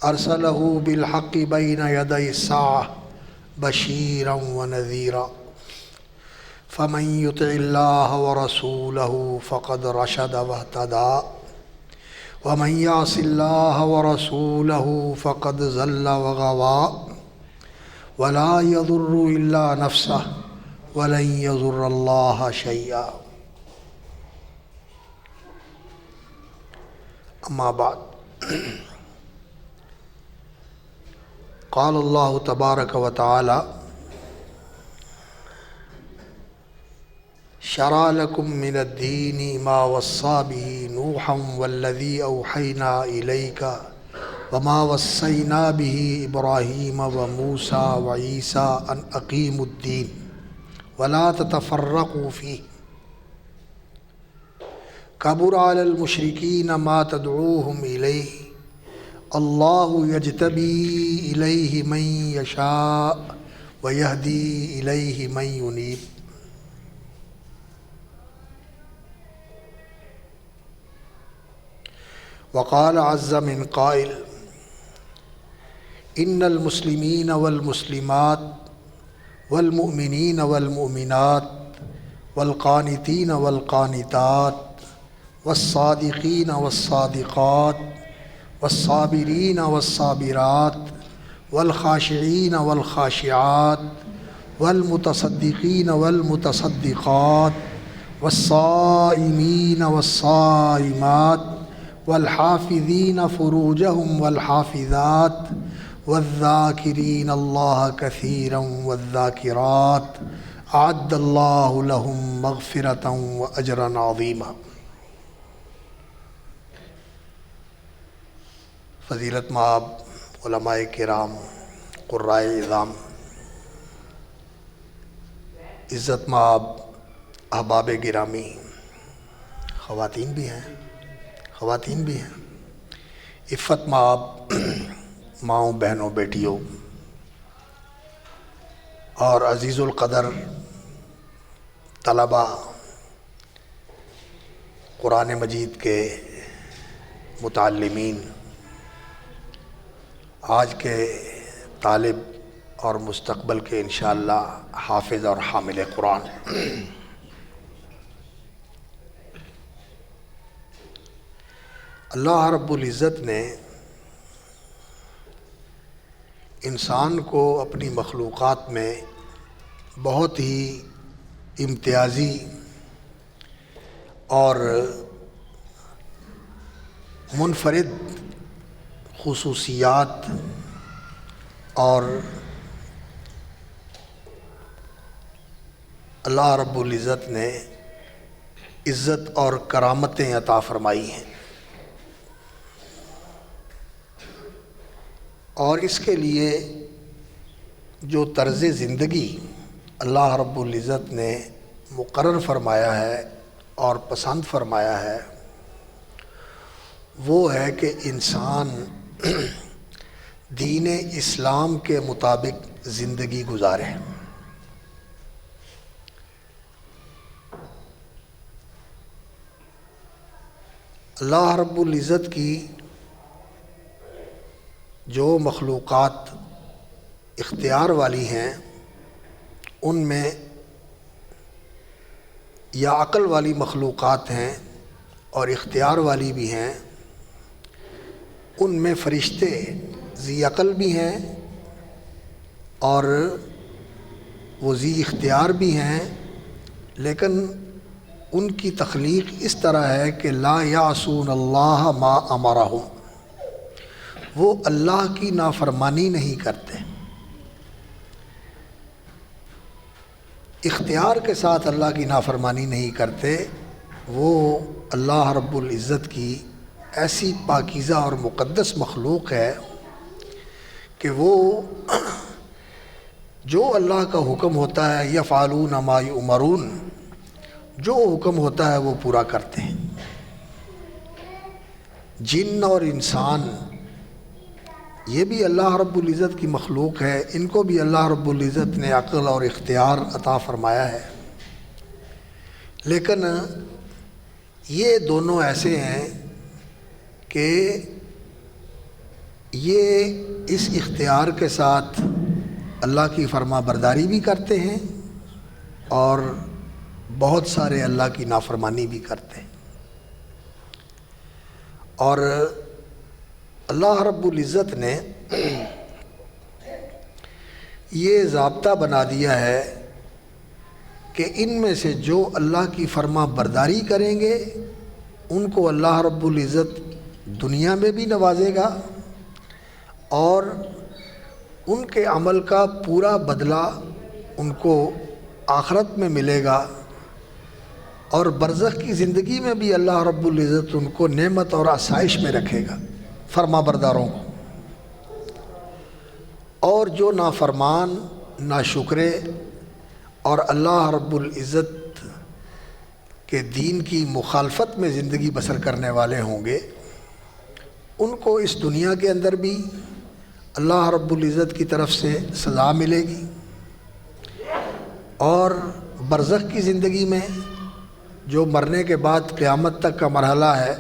Ursula بالحق بین یدی الساعہ بشیرا ونذیرا فمن یطع اللہ ورسولہ فقد رشد واہتدی ومن یعص اللہ ورسولہ فقد ضل وغوی ولا یضر الا نفسہ ولن یضر اللہ شیئا اما بعد قال اللہ تبارک و تعالی شرع لکم من الدین ما وصى به نوحا والذی اوحینا الیک وما وصینا به ابراہیم وموسیٰ وعیسیٰ ان اقیموا الدین ولا تتفرقوا فیہ کبر علی المشرکین ما تدعوہم الیہ اللہ یجتبی الیہ من یشاء ویہدی الیہ من ینیب وقال عز من قائل ان المسلمین والمسلمات والمؤمنین والمؤمنات والقانتین والقانتات والصادقین والصادقات والصابرین والصابرات والخاشعین والخاشعات والمتصدقین والمتصدقات والصائمین والصائمات والحافظین فروجہم والحافظات والذاکرین اللہ کثیرا والذاکرات اعد اللہ لہم مغفرۃ واجرا عظیما۔ فضیلت مآب علماء کرام، قرائے اعظام، عزت مآب احباب گرامی، خواتین بھی ہیں عفت مآب ماؤں بہنوں بیٹیوں اور عزیز القدر طلباء، قرآن مجید کے متعلمین، آج کے طالب اور مستقبل کے انشاءاللہ حافظ اور حامل قرآن، اللہ رب العزت نے انسان کو اپنی مخلوقات میں بہت ہی امتیازی اور منفرد خصوصیات اور اللہ رب العزت نے عزت اور کرامتیں عطا فرمائی ہیں، اور اس کے لیے جو طرز زندگی اللہ رب العزت نے مقرر فرمایا ہے اور پسند فرمایا ہے وہ ہے کہ انسان دین اسلام کے مطابق زندگی گزارے۔ اللہ رب العزت کی جو مخلوقات اختیار والی ہیں ان میں یا عقل والی مخلوقات ہیں اور اختیار والی بھی ہیں، ان میں فرشتے ذی عقل بھی ہیں اور وہ ذی اختیار بھی ہیں، لیکن ان کی تخلیق اس طرح ہے کہ لا یعصون اللہ ما امرہم، وہ اللہ کی نافرمانی نہیں کرتے، اختیار کے ساتھ اللہ کی نافرمانی نہیں کرتے۔ وہ اللہ رب العزت کی ایسی پاکیزہ اور مقدس مخلوق ہے کہ وہ جو اللہ کا حکم ہوتا ہے یفعلون ما یؤمرون، جو حکم ہوتا ہے وہ پورا کرتے ہیں۔ جن اور انسان یہ بھی اللہ رب العزت کی مخلوق ہے، ان کو بھی اللہ رب العزت نے عقل اور اختیار عطا فرمایا ہے، لیکن یہ دونوں ایسے ہیں کہ یہ اس اختیار کے ساتھ اللہ کی فرما برداری بھی کرتے ہیں اور بہت سارے اللہ کی نافرمانی بھی کرتے ہیں۔ اور اللہ رب العزت نے یہ ضابطہ بنا دیا ہے کہ ان میں سے جو اللہ کی فرما برداری کریں گے ان کو اللہ رب العزت دنیا میں بھی نوازے گا اور ان کے عمل کا پورا بدلہ ان کو آخرت میں ملے گا، اور برزخ کی زندگی میں بھی اللہ رب العزت ان کو نعمت اور آسائش میں رکھے گا فرما برداروں کو۔ اور جو نافرمان، ناشکرے اور اللہ رب العزت کے دین کی مخالفت میں زندگی بسر کرنے والے ہوں گے، ان کو اس دنیا کے اندر بھی اللہ رب العزت کی طرف سے سزا ملے گی، اور برزخ کی زندگی میں جو مرنے کے بعد قیامت تک کا مرحلہ ہے،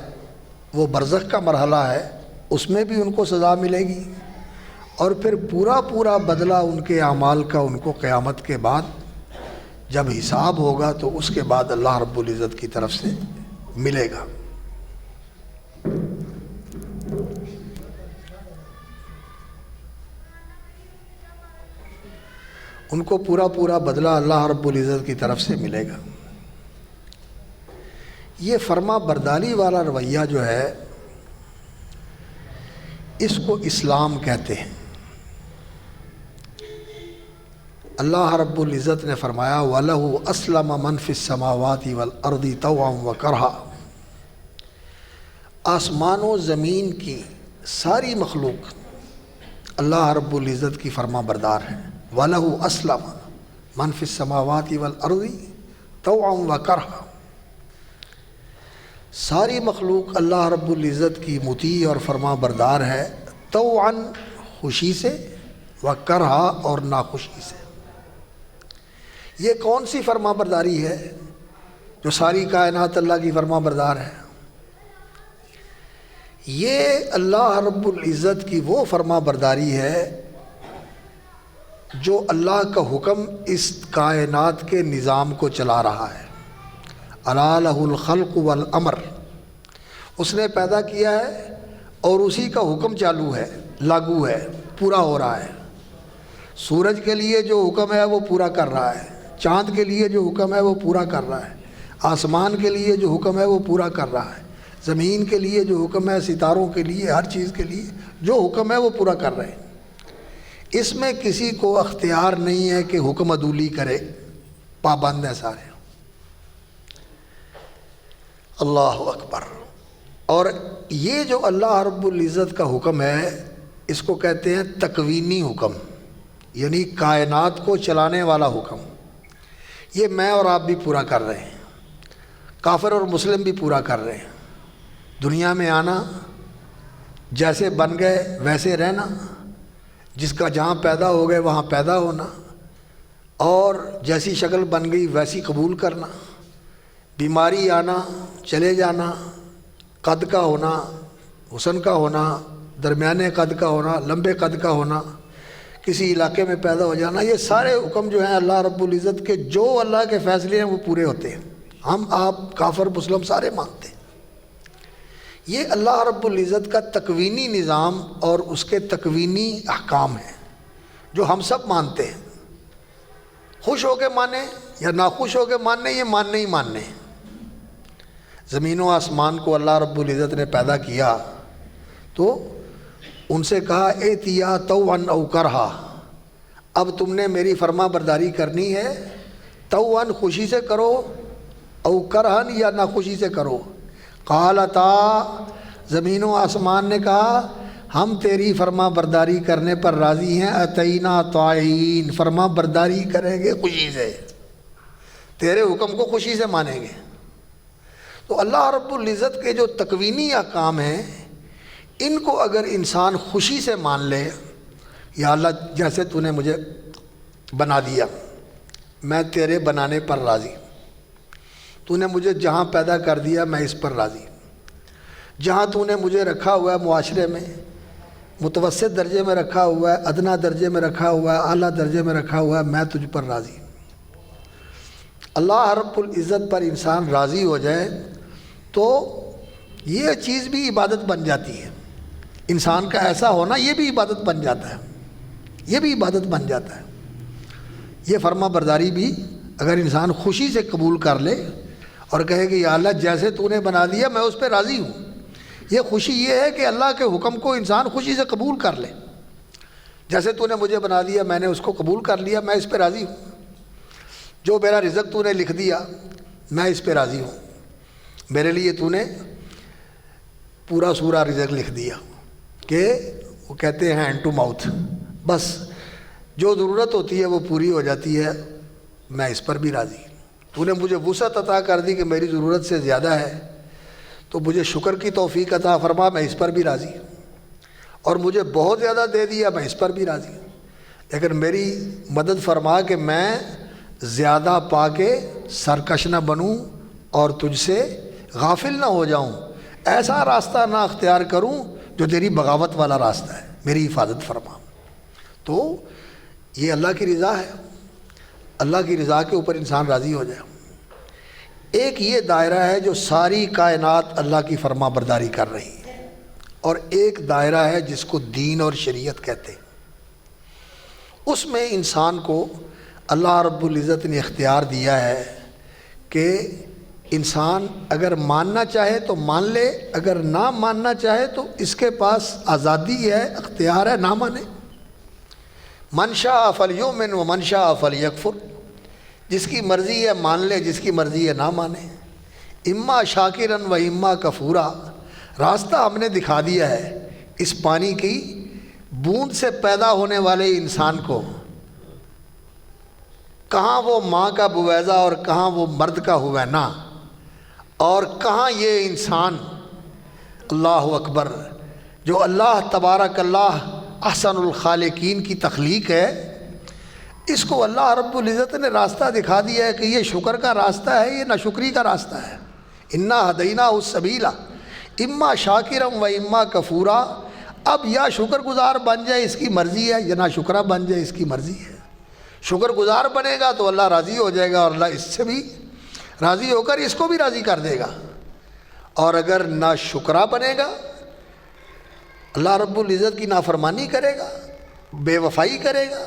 وہ برزخ کا مرحلہ ہے، اس میں بھی ان کو سزا ملے گی، اور پھر پورا بدلہ ان کے اعمال کا ان کو قیامت کے بعد جب حساب ہوگا تو اس کے بعد اللہ رب العزت کی طرف سے ملے گا۔ ان کو پورا بدلہ اللہ رب العزت کی طرف سے ملے گا۔ یہ فرما برداری والا رویہ جو ہے اس کو اسلام کہتے ہیں۔ اللہ رب العزت نے فرمایا وَلَهُ أَسْلَمَ مَنْ فِي السَّمَاوَاتِ وَالْأَرْضِ طَوْعًا وَكَرْهًا، آسمان و زمین کی ساری مخلوق اللہ رب العزت کی فرما بردار ہے۔ وَلَهُ أَسْلَمَ مَنْ فِي السَّمَاوَاتِ وَالْأَرْضِ طَوْعًا وَكَرْهًا، ساری مخلوق اللہ رب العزت کی مطیع اور فرما بردار ہے، طوعاً خوشی سے، وکرہا اور ناخوشی سے۔ یہ کون سی فرما برداری ہے جو ساری کائنات اللہ کی فرما بردار ہے؟ یہ اللہ رب العزت کی وہ فرما برداری ہے جو اللہ کا حکم اس کائنات کے نظام کو چلا رہا ہے۔ الا لہ الخلق والامر، اس نے پیدا کیا ہے اور اسی کا حکم چالو ہے، لاگو ہے، پورا ہو رہا ہے۔ سورج کے لیے جو حکم ہے وہ پورا کر رہا ہے، چاند کے لیے جو حکم ہے وہ پورا کر رہا ہے، آسمان کے لیے جو حکم ہے وہ پورا کر رہا ہے، زمین کے لیے جو حکم ہے، ستاروں کے لیے، ہر چیز کے لیے جو حکم ہے وہ پورا کر رہے ہیں۔ اس میں کسی کو اختیار نہیں ہے کہ حکم عدولی کرے، پابند ہے سارے۔ اللہ اکبر۔ اور یہ جو اللہ رب العزت کا حکم ہے اس کو کہتے ہیں تکوینی حکم، یعنی کائنات کو چلانے والا حکم۔ یہ میں اور آپ بھی پورا کر رہے ہیں، کافر اور مسلم بھی پورا کر رہے ہیں۔ دنیا میں آنا، جیسے بن گئے ویسے رہنا، جس کا جہاں پیدا ہو گئے وہاں پیدا ہونا، اور جیسی شکل بن گئی ویسی قبول کرنا، بیماری آنا، چلے جانا، قد کا ہونا، حسن کا ہونا، درمیانے قد کا ہونا، لمبے قد کا ہونا، کسی علاقے میں پیدا ہو جانا، یہ سارے حکم جو ہیں اللہ رب العزت کے، جو اللہ کے فیصلے ہیں وہ پورے ہوتے ہیں۔ ہم آپ کافر مسلم سارے مانتے ہیں۔ یہ اللہ رب العزت کا تکوینی نظام اور اس کے تکوینی احکام ہیں جو ہم سب مانتے ہیں، خوش ہو کے مانیں یا ناخوش ہو کے مانیں، یہ ماننے ہی ماننے ہیں۔ زمین و آسمان کو اللہ رب العزت نے پیدا کیا تو ان سے کہا ائتیا طوعا او کرہا، اب تم نے میری فرما برداری کرنی ہے، طوعا خوشی سے کرو، او کرہن یا ناخوشی سے کرو۔ قالتا، زمین و آسمان نے کہا ہم تیری فرما برداری کرنے پر راضی ہیں، اتینا طائعین، فرما برداری کریں گے خوشی سے، تیرے حکم کو خوشی سے مانیں گے۔ تو اللہ رب العزت کے جو تکوینی احکام ہیں ان کو اگر انسان خوشی سے مان لے، یا اللہ جیسے تو نے مجھے بنا دیا، میں تیرے بنانے پر راضی، تو نے مجھے جہاں پیدا کر دیا میں اس پر راضی، جہاں تو نے مجھے رکھا ہوا ہے معاشرے میں متوسط درجے میں رکھا ہوا ہے، ادنا درجے میں رکھا ہوا ہے، اعلیٰ درجے میں رکھا ہوا ہے، میں تجھ پر راضی ہوں۔ اللہ رب العزت پر انسان راضی ہو جائے تو یہ چیز بھی عبادت بن جاتی ہے۔ انسان کا ایسا ہونا یہ بھی عبادت بن جاتا ہے، یہ بھی عبادت بن جاتا ہے۔ یہ فرما برداری بھی اگر انسان خوشی سے قبول کر لے اور کہے کہ یا اللہ جیسے تو نے بنا دیا میں اس پہ راضی ہوں، یہ خوشی یہ ہے کہ اللہ کے حکم کو انسان خوشی سے قبول کر لے۔ جیسے تو نے مجھے بنا دیا میں نے اس کو قبول کر لیا، میں اس پہ راضی ہوں۔ جو میرا رزق تو نے لکھ دیا میں اس پہ راضی ہوں، میرے لیے تو نے پورا سورا رزق لکھ دیا کہ وہ کہتے ہیں ہینڈ ٹو ماؤتھ، بس جو ضرورت ہوتی ہے وہ پوری ہو جاتی ہے، میں اس پر بھی راضی ہوں۔ تو نے مجھے وسعت عطا کر دی کہ میری ضرورت سے زیادہ ہے تو مجھے شکر کی توفیق عطا فرما، میں اس پر بھی راضی ہوں۔ اور مجھے بہت زیادہ دے دیا میں اس پر بھی راضی ہوں، لیکن میری مدد فرما کہ میں زیادہ پا کے سرکش نہ بنوں اور تجھ سے غافل نہ ہو جاؤں، ایسا راستہ نہ اختیار کروں جو تیری بغاوت والا راستہ ہے، میری حفاظت فرما۔ تو یہ اللہ کی رضا ہے، اللہ کی رضا کے اوپر انسان راضی ہو جائے۔ ایک یہ دائرہ ہے جو ساری کائنات اللہ کی فرما برداری کر رہی ہے، اور ایک دائرہ ہے جس کو دین اور شریعت کہتے ہیں۔ اس میں انسان کو اللہ رب العزت نے اختیار دیا ہے کہ انسان اگر ماننا چاہے تو مان لے، اگر نہ ماننا چاہے تو اس کے پاس آزادی ہے، اختیار ہے، نہ مانے۔ من شاء فلیؤمن ومن شاء فلیکفر، جس کی مرضی ہے مان لے، جس کی مرضی ہے نہ مانے۔ اما شاکرا و اما کفورا، راستہ ہم نے دکھا دیا ہے اس پانی کی بوند سے پیدا ہونے والے انسان کو، کہاں وہ ماں کا بویضہ اور کہاں وہ مرد کا ہوینا، اور کہاں یہ انسان اللہ اکبر جو اللہ تبارک اللہ احسن الخالقین کی تخلیق ہے، اس کو اللہ رب العزت نے راستہ دکھا دیا ہے کہ یہ شکر کا راستہ ہے، یہ ناشکری کا راستہ ہے۔ انا ہدیناہ السبیل اما شاکرا و اما کفورا، اب یا شکر گزار بن جائے اس کی مرضی ہے، یا ناشکرہ بن جائے اس کی مرضی ہے۔ شکر گزار بنے گا تو اللہ راضی ہو جائے گا اور اللہ اس سے بھی راضی ہو کر اس کو بھی راضی کر دے گا، اور اگر ناشکرہ بنے گا، اللہ رب العزت کی نافرمانی کرے گا، بے وفائی کرے گا،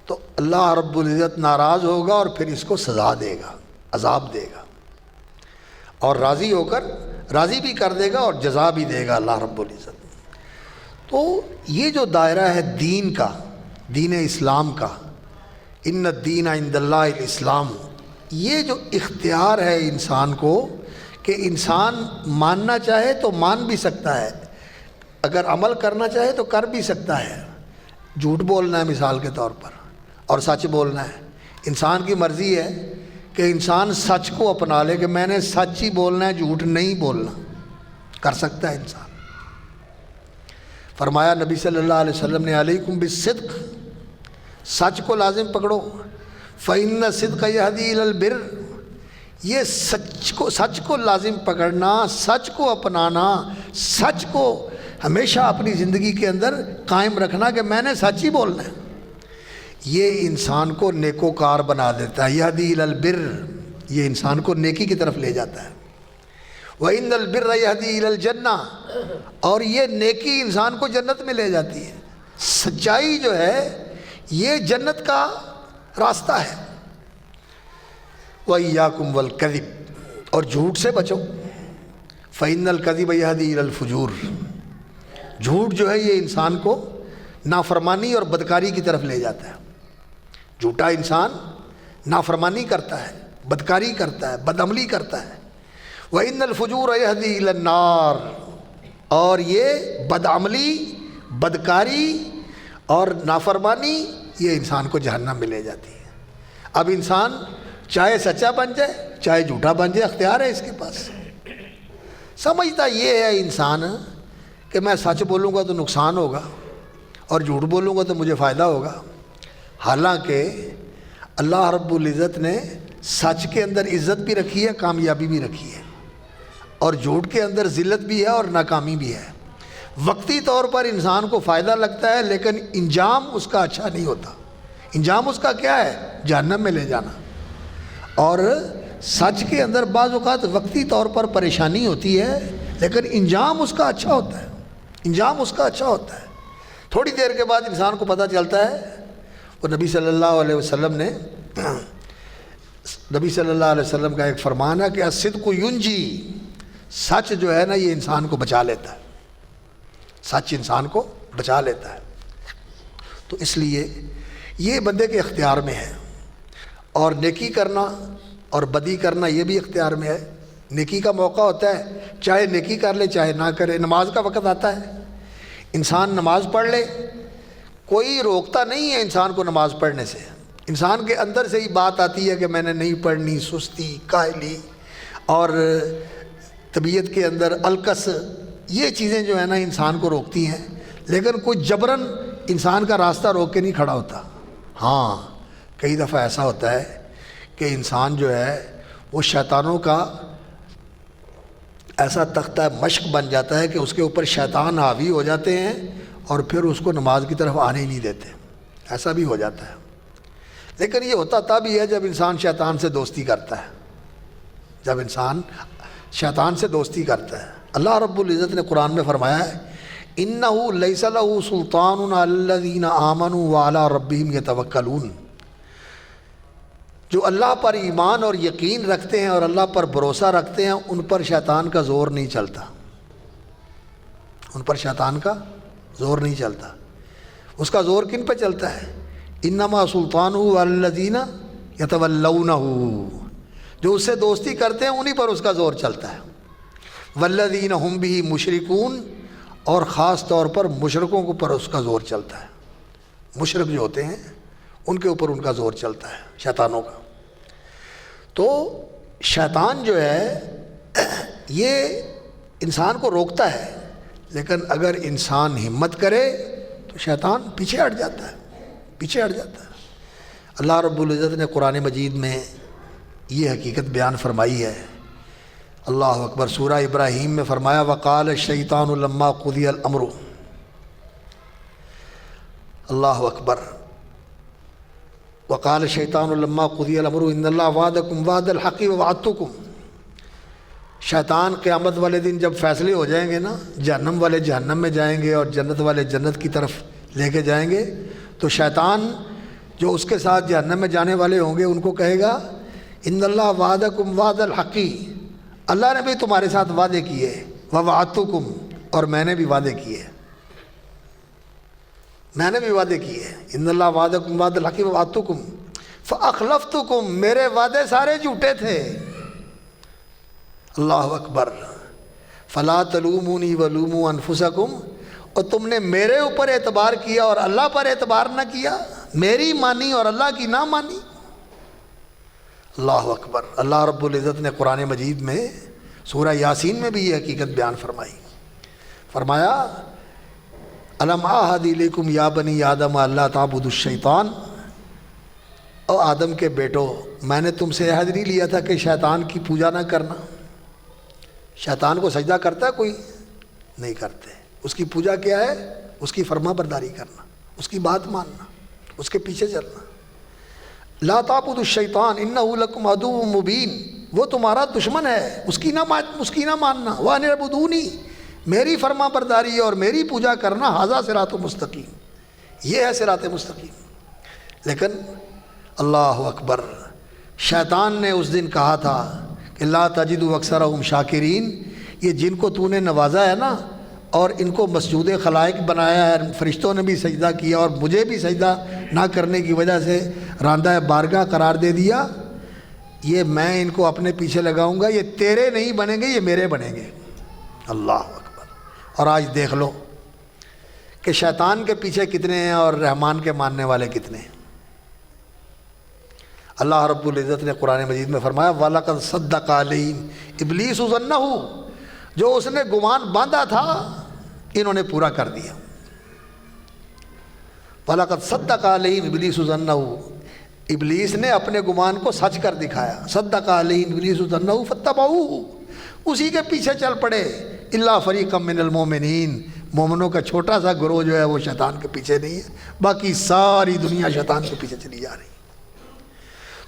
تو اللہ رب العزت ناراض ہوگا اور پھر اس کو سزا دے گا، عذاب دے گا، اور راضی ہو کر راضی بھی کر دے گا اور جزا بھی دے گا اللہ رب العزت۔ تو یہ جو دائرہ ہے دین کا، دین اسلام کا، ان الدین عند اللہ الاسلام، یہ جو اختیار ہے انسان کو کہ انسان ماننا چاہے تو مان بھی سکتا ہے، اگر عمل کرنا چاہے تو کر بھی سکتا ہے۔ جھوٹ بولنا ہے مثال کے طور پر اور سچ بولنا ہے، انسان کی مرضی ہے کہ انسان سچ کو اپنا لے کہ میں نے سچ ہی بولنا ہے، جھوٹ نہیں بولنا، کر سکتا ہے انسان۔ فرمایا نبی صلی اللہ علیہ وسلم نے علیکم بالصدق، سچ کو لازم پکڑو، فإن الصدق یہدی الی البر، یہ سچ کو لازم پکڑنا، سچ کو اپنانا، سچ کو ہمیشہ اپنی زندگی کے اندر قائم رکھنا کہ میں نے سچ ہی بولنا ہے، یہ انسان کو نیکوکار بنا دیتا ہے۔ یہدی الی البر، یہ انسان کو نیکی کی طرف لے جاتا ہے۔ وَإِنَّ الْبِرَّ يَهْدِي إِلَى الْجَنَّةِ، اور یہ نیکی انسان کو جنت میں لے جاتی ہے۔ سچائی جو ہے یہ جنت کا راستہ ہے۔ وَإِيَّاكُمْ وَالْكَذِبَ، اور جھوٹ سے بچو، فَإِنَّ الْكَذِبَ يَهْدِي إِلَى الْفُجُورِ، جھوٹ جو ہے یہ انسان کو نافرمانی اور بدکاری کی طرف لے جاتا ہے۔ جھوٹا انسان نافرمانی کرتا ہے، بدکاری کرتا ہے، بدعملی کرتا ہے۔ وَإِنَّ الْفُجُورَ يَهْدِي إِلَى النَّارِ، اور یہ بدعملی، بدکاری اور نافرمانی یہ انسان کو جہنم میں لے جاتی ہے۔ اب انسان چاہے سچا بن جائے چاہے جھوٹا بن جائے، اختیار ہے اس کے پاس۔ سمجھتا یہ ہے انسان کہ میں سچ بولوں گا تو نقصان ہوگا اور جھوٹ بولوں گا تو مجھے فائدہ ہوگا، حالانکہ اللہ رب العزت نے سچ کے اندر عزت بھی رکھی ہے، کامیابی بھی رکھی ہے، اور جھوٹ کے اندر ذلت بھی ہے اور ناکامی بھی ہے۔ وقتی طور پر انسان کو فائدہ لگتا ہے لیکن انجام اس کا اچھا نہیں ہوتا۔ انجام اس کا کیا ہے؟ جہنم میں لے جانا۔ اور سچ کے اندر بعض اوقات وقتی طور پر پریشانی ہوتی ہے لیکن انجام اس کا اچھا ہوتا ہے، انجام اس کا اچھا ہوتا ہے۔ تھوڑی دیر کے بعد انسان کو پتہ چلتا ہے، وہ نبی صلی اللہ علیہ وسلم نے، نبی صلی اللہ علیہ وسلم کا ایک فرمان ہے کہ الصدق ینجی، سچ جو ہے نا یہ انسان کو بچا لیتا ہے، سچ انسان کو بچا لیتا ہے۔ تو اس لیے یہ بندے کے اختیار میں ہے، اور نیکی کرنا اور بدی کرنا یہ بھی اختیار میں ہے۔ نیکی کا موقع ہوتا ہے، چاہے نیکی کر لے چاہے نہ کرے۔ نماز کا وقت آتا ہے، انسان نماز پڑھ لے، کوئی روکتا نہیں ہے انسان کو نماز پڑھنے سے۔ انسان کے اندر سے ہی بات آتی ہے کہ میں نے نہیں پڑھنی، سستی، کاہلی اور طبیعت کے اندر الکس، یہ چیزیں جو ہے نا انسان کو روکتی ہیں، لیکن کوئی جبراً انسان کا راستہ روک کے نہیں کھڑا ہوتا۔ ہاں کئی دفعہ ایسا ہوتا ہے کہ انسان جو ہے وہ شیطانوں کا ایسا تختہ مشق بن جاتا ہے کہ اس کے اوپر شیطان حاوی ہو جاتے ہیں اور پھر اس کو نماز کی طرف آنے ہی نہیں دیتے، ایسا بھی ہو جاتا ہے۔ لیکن یہ ہوتا تب ہی ہے جب انسان شیطان سے دوستی کرتا ہے، جب انسان شیطان سے دوستی کرتا ہے۔ اللہ رب العزت نے قرآن میں فرمایا ہے اِنَّهُ لَيْسَ لَهُ سُلْطَانٌ عَلَى الَّذِينَ آمَنُوا وَعَلَىٰ رَبِّهِمْ يَتَوَكَّلُونَ، جو اللہ پر ایمان اور یقین رکھتے ہیں اور اللہ پر بھروسہ رکھتے ہیں ان پر شیطان کا زور نہیں چلتا، ان پر شیطان کا زور نہیں چلتا۔ اس کا زور کن پہ چلتا ہے؟ انما سلطانہ علی الذین یتولونہ، جو اس سے دوستی کرتے ہیں انہی پر اس کا زور چلتا ہے۔ والذین ہم بہ مشرکون، اور خاص طور پر مشرکوں کے اوپر اس کا زور چلتا ہے۔ مشرک جو ہوتے ہیں ان کے اوپر ان کا زور چلتا ہے، شیطانوں کا۔ تو شیطان جو ہے یہ انسان کو روکتا ہے، لیکن اگر انسان ہمت کرے تو شیطان پیچھے ہٹ جاتا ہے، پیچھے ہٹ جاتا ہے۔ اللہ رب العزت نے قرآن مجید میں یہ حقیقت بیان فرمائی ہے۔ اللہ اکبر، سورہ ابراہیم میں فرمایا وقال الشیطان لما قضی الامر، اللہ اکبر، وقال الشیطان لما قضی الامر ان اللہ وعدکم وعد الحق ووعدتکم، شیطان قیامت والے دن جب فیصلے ہو جائیں گے نا، جہنم والے جہنم میں جائیں گے اور جنت والے جنت کی طرف لے کے جائیں گے، تو شیطان جو اس کے ساتھ جہنم میں جانے والے ہوں گے ان کو کہے گا ان اللہ وعدکم وعد الحق، اللہ نے بھی تمہارے ساتھ وعدے کیے، ووعدتکم، اور میں نے بھی وعدے کیے، میں نے بھی وعدے کیے، ان اللہ وعدکم وعد الحق ووعدتکم فاخلفتکم، میرے وعدے سارے جھوٹے تھے۔ اللہ اکبر، فلا تلومونی ولوموا انفسکم، اور تم نے میرے اوپر اعتبار کیا اور اللہ پر اعتبار نہ کیا، میری مانی اور اللہ کی نہ مانی۔ اللہ اکبر، اللہ رب العزت نے قرآن مجید میں سورہ یاسین میں بھی یہ حقیقت بیان فرمائی، فرمایا الم اعہد الیکم یا بنی آدم اللہ تعبدوا الشیطان، او آدم کے بیٹو میں نے تم سے عہد نہیں لیا تھا کہ شیطان کی پوجا نہ کرنا۔ شیطان کو سجدہ کرتا ہے کوئی؟ نہیں کرتے۔ اس کی پوجا کیا ہے؟ اس کی فرما برداری کرنا، اس کی بات ماننا، اس کے پیچھے چلنا۔ لا تعبدوا الشیطان انہ لکم عدو مبین، وہ تمہارا دشمن ہے، اس کی نہ ماننا۔ وان اعبدونی، میری فرما برداری اور میری پوجا کرنا، ھذا صراط مستقیم، یہ ہے صراط مستقیم۔ لیکن اللہ اکبر، شیطان نے اس دن کہا تھا کہ لا تجد اکثرہم شاکرین، یہ جن کو تو نے نوازا ہے نا اور ان کو مسجود خلائق بنایا ہے، فرشتوں نے بھی سجدہ کیا اور مجھے بھی سجدہ نہ کرنے کی وجہ سے راندہ بارگاہ قرار دے دیا، یہ میں ان کو اپنے پیچھے لگاؤں گا، یہ تیرے نہیں بنیں گے، یہ میرے بنیں گے۔ اللہ اکبر۔ اور آج دیکھ لو کہ شیطان کے پیچھے کتنے ہیں اور رحمان کے ماننے والے کتنے ہیں۔ اللہ رب العزت نے قرآن مجید میں فرمایا وَلَقَدْ صَدَّقَ عَلَيْهِمْ إِبْلِيسُ ظَنَّهُ، جو اس نے گمان باندھا تھا انہوں نے پورا کر دیا۔ وَلَقَدْ صَدَّقَ عَلَيْهِمْ إِبْلِيسُ ظَنَّهُ، ابلیس نے اپنے گمان کو سچ کر دکھایا۔ صدق علیہم ابلیس ظنہ فتبعوہ، اسی کے پیچھے چل پڑے۔ الا فریقا من المؤمنین، مومنوں کا چھوٹا سا گروہ جو ہے وہ شیطان کے پیچھے نہیں ہے، باقی ساری دنیا شیطان کے پیچھے چلی جا رہی ہے۔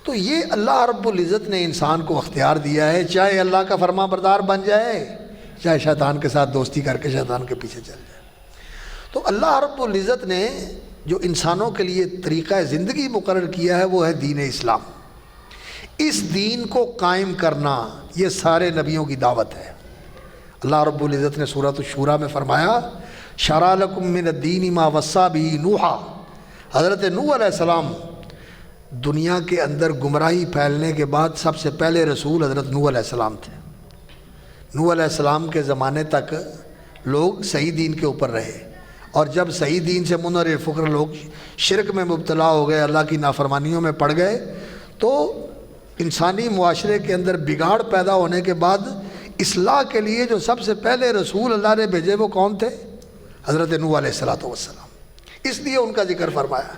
تو یہ اللہ رب العزت نے انسان کو اختیار دیا ہے، چاہے اللہ کا فرما بردار بن جائے، چاہے شیطان کے ساتھ دوستی کر کے شیطان کے پیچھے چل جائے۔ تو اللہ رب العزت نے جو انسانوں کے لیے طریقہ زندگی مقرر کیا ہے وہ ہے دین اسلام۔ اس دین کو قائم کرنا یہ سارے نبیوں کی دعوت ہے۔ اللہ رب العزت نے سورۃ الشورى میں فرمایا شرع لکم من الدین ما وصی بہ نوحا، حضرت نوح علیہ السلام دنیا کے اندر گمراہی پھیلنے کے بعد سب سے پہلے رسول حضرت نوح علیہ السلام تھے۔ نوح علیہ السلام کے زمانے تک لوگ صحیح دین کے اوپر رہے، اور جب صحیح دین سے منحرف فکر لوگ شرک میں مبتلا ہو گئے، اللہ کی نافرمانیوں میں پڑ گئے، تو انسانی معاشرے کے اندر بگاڑ پیدا ہونے کے بعد اصلاح کے لیے جو سب سے پہلے رسول اللہ نے بھیجے وہ کون تھے؟ حضرت نوح علیہ السلام۔ اس لیے ان کا ذکر فرمایا۔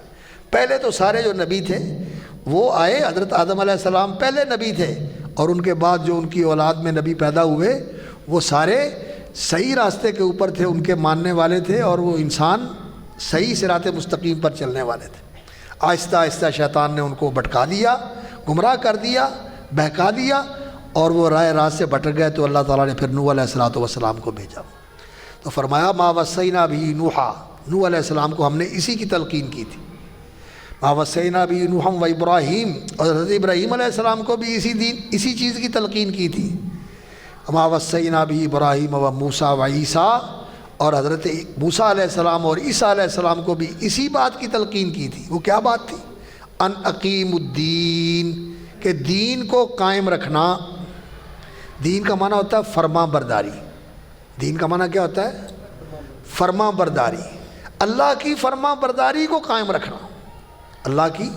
پہلے تو سارے جو نبی تھے وہ آئے، حضرت آدم علیہ السلام پہلے نبی تھے، اور ان کے بعد جو ان کی اولاد میں نبی پیدا ہوئے وہ سارے صحیح راستے کے اوپر تھے، ان کے ماننے والے تھے، اور وہ انسان صحیح صراط مستقیم پر چلنے والے تھے۔ آہستہ آہستہ شیطان نے ان کو بھٹکا دیا، گمراہ کر دیا، بہکا دیا، اور وہ راہ راست سے بھٹک گئے۔ تو اللہ تعالیٰ نے پھر نوح علیہ السلام کو بھیجا، تو فرمایا ما وصینا بہ نوحا، نوح علیہ السلام کو ہم نے اسی کی تلقین کی تھی۔ ما وصینا بہ نوحا و ابراہیم، اور حضرت ابراہیم علیہ السلام کو بھی اسی چیز کی تلقین کی تھی۔ ما وصینا بہ ابراہیم و موسیٰ و عیسیٰ، اور حضرت موسیٰ علیہ السلام اور عیسیٰ علیہ السلام کو بھی اسی بات کی تلقین کی تھی۔ وہ کیا بات تھی؟ ان اقیم الدین، کہ دین کو قائم رکھنا۔ دین کا معنی ہوتا ہے فرما برداری۔ دین کا معنی کیا ہوتا ہے؟ فرما برداری۔ اللہ کی فرما برداری کو قائم رکھنا، اللہ کی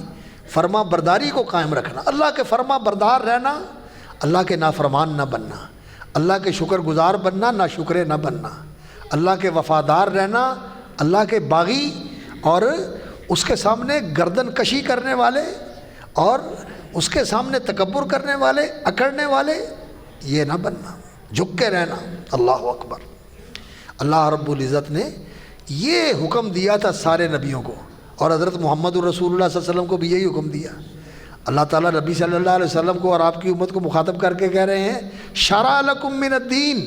فرما برداری کو قائم رکھنا، اللہ کے فرما بردار رہنا، اللہ کے نافرمان نہ بننا، اللہ کے شکر گزار بننا، نہ شکرے نہ بننا، اللہ کے وفادار رہنا، اللہ کے باغی اور اس کے سامنے گردن کشی کرنے والے اور اس کے سامنے تکبر کرنے والے، اکڑنے والے یہ نہ بننا، جھک کے رہنا۔ اللہ اکبر۔ اللہ رب العزت نے یہ حکم دیا تھا سارے نبیوں کو، اور حضرت محمد الرسول اللہ صلی اللہ علیہ وسلم کو بھی یہی حکم دیا۔ اللہ تعالیٰ نبی صلی اللہ علیہ وسلم کو اور آپ کی امت کو مخاطب کر کے کہہ رہے ہیں شرع لکم من الدین،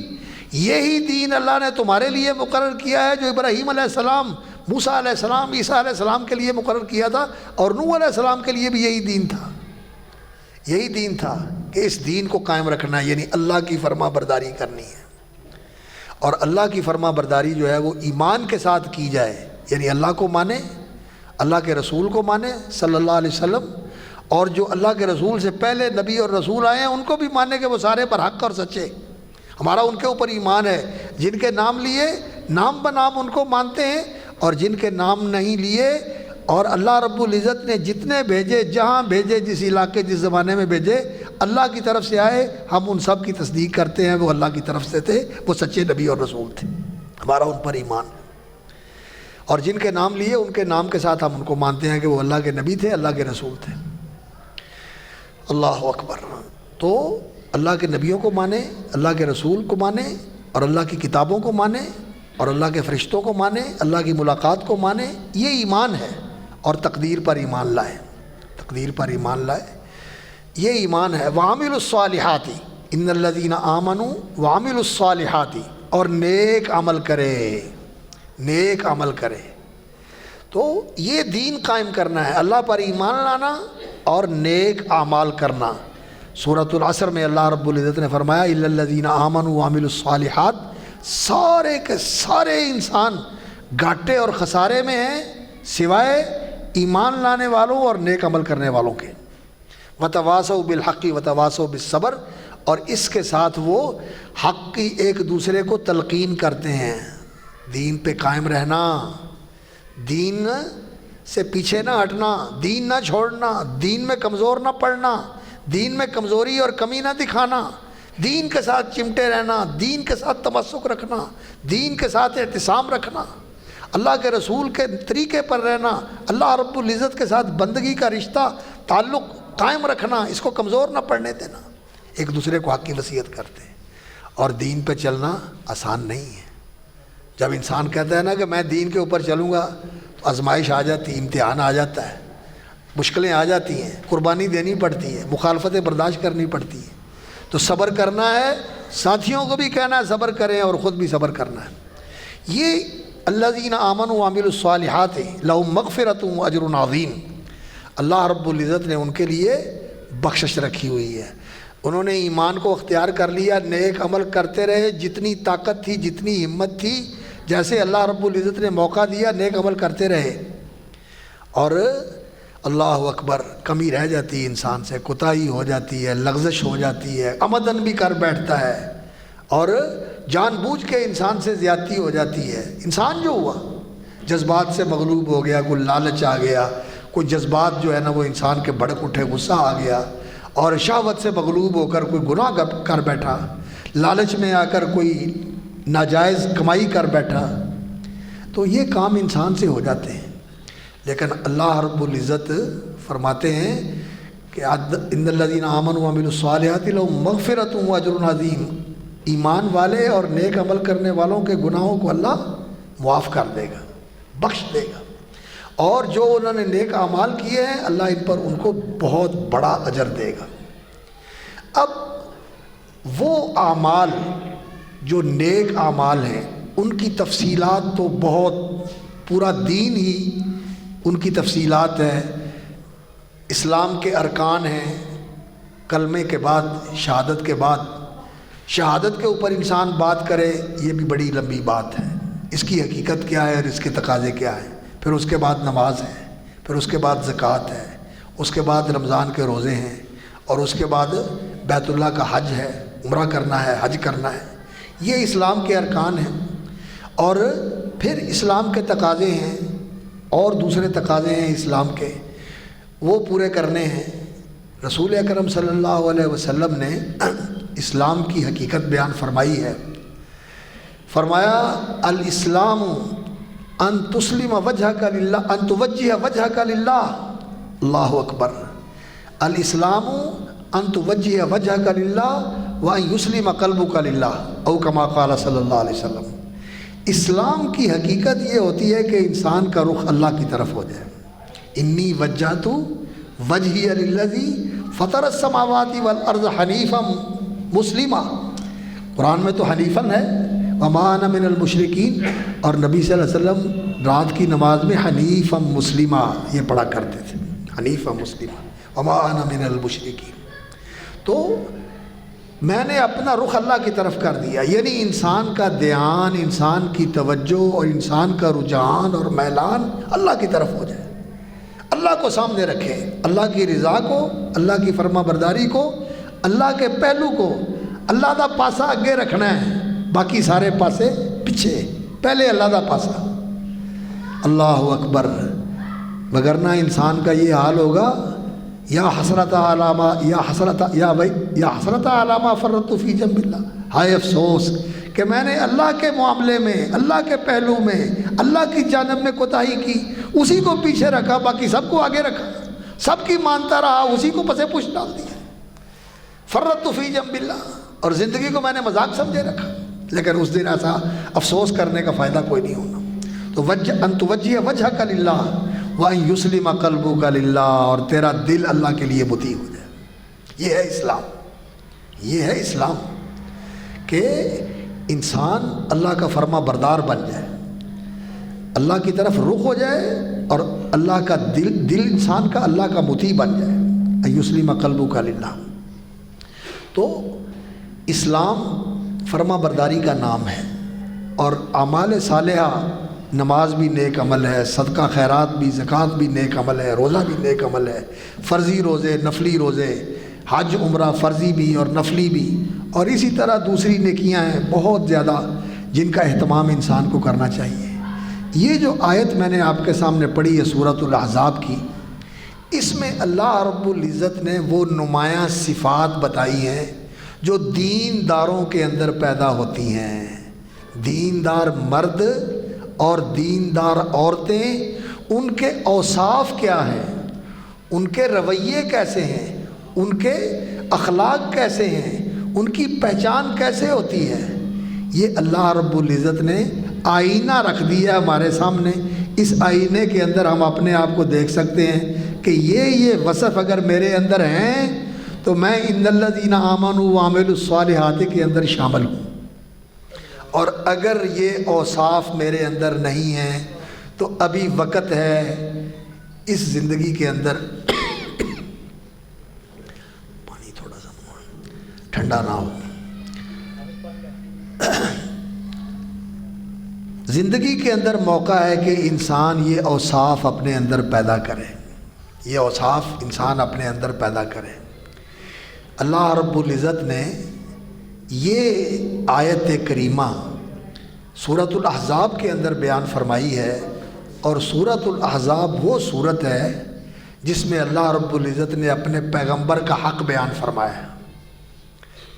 یہی دین اللہ نے تمہارے لیے مقرر کیا ہے جو ابراہیم علیہ السلام، موسیٰ علیہ السلام، عیسیٰ علیہ السلام کے لیے مقرر کیا تھا، اور نوح علیہ السلام کے لیے بھی یہی دین تھا۔ یہی دین تھا کہ اس دین کو قائم رکھنا، یعنی اللہ کی فرما برداری کرنی ہے۔ اور اللہ کی فرما برداری جو ہے وہ ایمان کے ساتھ کی جائے، یعنی اللہ کو مانے، اللہ کے رسول کو مانے صلی اللہ علیہ وسلم، اور جو اللہ کے رسول سے پہلے نبی اور رسول آئے ہیں ان کو بھی مانے کہ وہ سارے برحق اور سچے۔ ہمارا ان کے اوپر ایمان ہے، جن کے نام لیے نام بنام ان کو مانتے ہیں، اور جن کے نام نہیں لیے، اور اللہ رب العزت نے جتنے بھیجے، جہاں بھیجے، جس علاقے جس زمانے میں بھیجے، اللہ کی طرف سے آئے، ہم ان سب کی تصدیق کرتے ہیں، وہ اللہ کی طرف سے تھے، وہ سچے نبی اور رسول تھے، ہمارا ان پر ایمان ہے۔ اور جن کے نام لیے ان کے نام کے ساتھ ہم ان کو مانتے ہیں کہ وہ اللہ کے نبی تھے، اللہ کے رسول تھے۔ اللہ اکبر۔ تو اللہ کے نبیوں کو مانے، اللہ کے رسول کو مانے، اور اللہ کی کتابوں کو مانے، اور اللہ کے فرشتوں کو مانے، اللہ کی ملاقات کو مانے، یہ ایمان ہے۔ اور تقدیر پر ایمان لائے، تقدیر پر ایمان لائے، یہ ایمان ہے۔ وَعَمِلُوا الصَّالِحَاتِ إِنَّ الَّذِينَ آمَنُوا وَعَمِلُوا الصَّالِحَاتِ، اور نیک عمل کرے، نیک عمل کرے۔ تو یہ دین قائم کرنا ہے، اللہ پر ایمان لانا اور نیک اعمال کرنا۔ سورۃ العصر میں اللہ رب العزت نے فرمایا إِلَّا الَّذِينَ آمَنُوا وَعَمِلُوا الصَّالِحَاتِ، سارے کے سارے انسان گھاٹے اور خسارے میں ہیں سوائے ایمان لانے والوں اور نیک عمل کرنے والوں کے۔ وَتَوَاصَوْا بِالْحَقِّ وَتَوَاصَوْا بِالصَّبْرِ، اور اس کے ساتھ وہ حق کی ایک دوسرے کو تلقین کرتے ہیں۔ دین پہ قائم رہنا، دین سے پیچھے نہ ہٹنا، دین نہ چھوڑنا، دین میں کمزور نہ پڑنا، دین میں کمزوری اور کمی نہ دکھانا، دین کے ساتھ چمٹے رہنا، دین کے ساتھ تمسک رکھنا، دین کے ساتھ اعتصام رکھنا، اللہ کے رسول کے طریقے پر رہنا، اللہ رب العزت کے ساتھ بندگی کا رشتہ تعلق قائم رکھنا، اس کو کمزور نہ پڑنے دینا۔ ایک دوسرے کو حق کی وصیت کرتے ہیں۔ اور دین پہ چلنا آسان نہیں ہے، جب انسان کہتا ہے نا کہ میں دین کے اوپر چلوں گا تو آزمائش آ جاتی، امتحان آ جاتا ہے، مشکلیں آ جاتی ہیں، قربانی دینی پڑتی ہے، مخالفتیں برداشت کرنی پڑتی ہیں، تو صبر کرنا ہے، ساتھیوں کو بھی کہنا ہے صبر کریں اور خود بھی صبر کرنا ہے۔ یہ الذین آمنوا وعملوا الصالحات لہم مغفرۃ واجر عظیم، اللہ رب العزت نے ان کے لیے بخشش رکھی ہوئی ہے۔ انہوں نے ایمان کو اختیار کر لیا، نیک عمل کرتے رہے، جتنی طاقت تھی، جتنی ہمت تھی، جیسے اللہ رب العزت نے موقع دیا نیک عمل کرتے رہے۔ اور اللہ اکبر، کمی رہ جاتی ہے انسان سے، کوتاہی ہو جاتی ہے، لغزش ہو جاتی ہے، عمدن بھی کر بیٹھتا ہے، اور جان بوجھ کے انسان سے زیادتی ہو جاتی ہے۔ انسان جو ہوا جذبات سے مغلوب ہو گیا، کوئی لالچ آ گیا، کوئی جذبات جو ہے نا وہ انسان کے بھڑک اٹھے، غصہ آ گیا، اور شہوت سے مغلوب ہو کر کوئی گناہ کر بیٹھا، لالچ میں آ کر کوئی ناجائز کمائی کر بیٹھا، تو یہ کام انسان سے ہو جاتے ہیں۔ لیکن اللہ رب العزت فرماتے ہیں کہ ان الذین آمنوا وعملوا الصالحات لہم مغفرۃ واجر عظیم، ایمان والے اور نیک عمل کرنے والوں کے گناہوں کو اللہ معاف کر دے گا، بخش دے گا، اور جو انہوں نے نیک اعمال کیے ہیں اللہ ان پر ان کو بہت بڑا اجر دے گا۔ اب وہ اعمال جو نیک اعمال ہیں ان کی تفصیلات تو بہت، پورا دین ہی ان کی تفصیلات ہے۔ اسلام کے ارکان ہیں، کلمے کے بعد، شہادت کے بعد، شہادت کے اوپر انسان بات کرے یہ بھی بڑی لمبی بات ہے، اس کی حقیقت کیا ہے اور اس کے تقاضے کیا ہیں۔ پھر اس کے بعد نماز ہے، پھر اس کے بعد زکوٰۃ ہے، اس کے بعد رمضان کے روزے ہیں، اور اس کے بعد بیت اللہ کا حج ہے، عمرہ کرنا ہے، حج کرنا ہے۔ یہ اسلام کے ارکان ہیں، اور پھر اسلام کے تقاضے ہیں، اور دوسرے تقاضے ہیں اسلام کے، وہ پورے کرنے ہیں۔ رسول اکرم صلی اللہ علیہ وسلم نے اسلام کی حقیقت بیان فرمائی ہے، فرمایا الاسلام ان تسلم وجہک للہ، ان توجہ وجہک للہ، اللہ اکبر، الاسلام ان توجہ وجہک للہ وان یسلم قلبک للہ، او کما قال صلی اللہ علیہ وسلم۔ اسلام کی حقیقت یہ ہوتی ہے کہ انسان کا رخ اللہ کی طرف ہو جائے۔ انی وجہت وجہی للذی فطر السماوات والارض حنیفا مسلما، قرآن میں تو حنیفاً ہے، وما انا من المشرکین، اور نبی صلی اللہ علیہ وسلم رات کی نماز میں حنیفا مسلما یہ پڑھا کرتے تھے، حنیفا مسلما وما انا من المشرکین۔ تو میں نے اپنا رخ اللہ کی طرف کر دیا، یعنی انسان کا دھیان، انسان کی توجہ اور انسان کا رجحان اور میلان اللہ کی طرف ہو جائے، اللہ کو سامنے رکھے، اللہ کی رضا کو، اللہ کی فرما برداری کو، اللہ کے پہلو کو، اللہ دا پاسا اگے رکھنا ہے، باقی سارے پاسے پیچھے، پہلے اللہ دا پاسا۔ اللہ اکبر، وگرنہ انسان کا یہ حال ہوگا، یا حسرت علامہ، یا حسرت علامہ فرطت فی جنب اللہ، ہائے افسوس کہ میں نے اللہ کے معاملے میں، اللہ کے پہلو میں، اللہ کی جانب میں کوتاہی کی، اسی کو پیچھے رکھا، باقی سب کو آگے رکھا، سب کی مانتا رہا، اسی کو پسے پش ڈال دیا، فرطت فی جنب اللہ، اور زندگی کو میں نے مذاق سمجھے رکھا۔ لیکن اس دن ایسا افسوس کرنے کا فائدہ کوئی نہیں ہونا۔ تو ان توجہ وجہک للہ وان یسلم قلبک للہ، اور تیرا دل اللہ کے لیے مطیع ہو جائے۔ یہ ہے اسلام، یہ ہے اسلام کہ انسان اللہ کا فرما بردار بن جائے، اللہ کی طرف رخ ہو جائے، اور اللہ کا دل انسان کا اللہ کا مطیع بن جائے، ان یسلم قلبک للہ۔ تو اسلام فرما برداری کا نام ہے، اور اعمال صالحہ، نماز بھی نیک عمل ہے، صدقہ خیرات بھی، زکوٰۃ بھی نیک عمل ہے، روزہ بھی نیک عمل ہے، فرضی روزے، نفلی روزے، حج عمرہ فرضی بھی اور نفلی بھی، اور اسی طرح دوسری نیکیاں ہیں بہت زیادہ جن کا اہتمام انسان کو کرنا چاہیے۔ یہ جو آیت میں نے آپ کے سامنے پڑھی ہے سورۃ الاحزاب کی، اس میں اللہ رب العزت نے وہ نمایاں صفات بتائی ہیں جو دینداروں کے اندر پیدا ہوتی ہیں۔ دیندار مرد اور دیندار عورتیں، ان کے اوصاف کیا ہیں، ان کے رویے کیسے ہیں، ان کے اخلاق کیسے ہیں، ان کی پہچان کیسے ہوتی ہے، یہ اللہ رب العزت نے آئینہ رکھ دیا ہمارے سامنے، اس آئینے کے اندر ہم اپنے آپ کو دیکھ سکتے ہیں کہ یہ وصف اگر میرے اندر ہیں تو میں ان الذین آمنوا وعملوا الصالحات کے اندر شامل ہوں، اور اگر یہ اوصاف میرے اندر نہیں ہیں تو ابھی وقت ہے اس زندگی کے اندر پانی تھوڑا سا ٹھنڈا نہ ہو، زندگی کے اندر موقع ہے کہ انسان یہ اوصاف اپنے اندر پیدا کرے، یہ اوصاف انسان اپنے اندر پیدا کرے۔ اللہ رب العزت نے یہ آیت کریمہ سورۃ الاحزاب کے اندر بیان فرمائی ہے، اور سورۃ الاحزاب وہ سورت ہے جس میں اللہ رب العزت نے اپنے پیغمبر کا حق بیان فرمایا ہے۔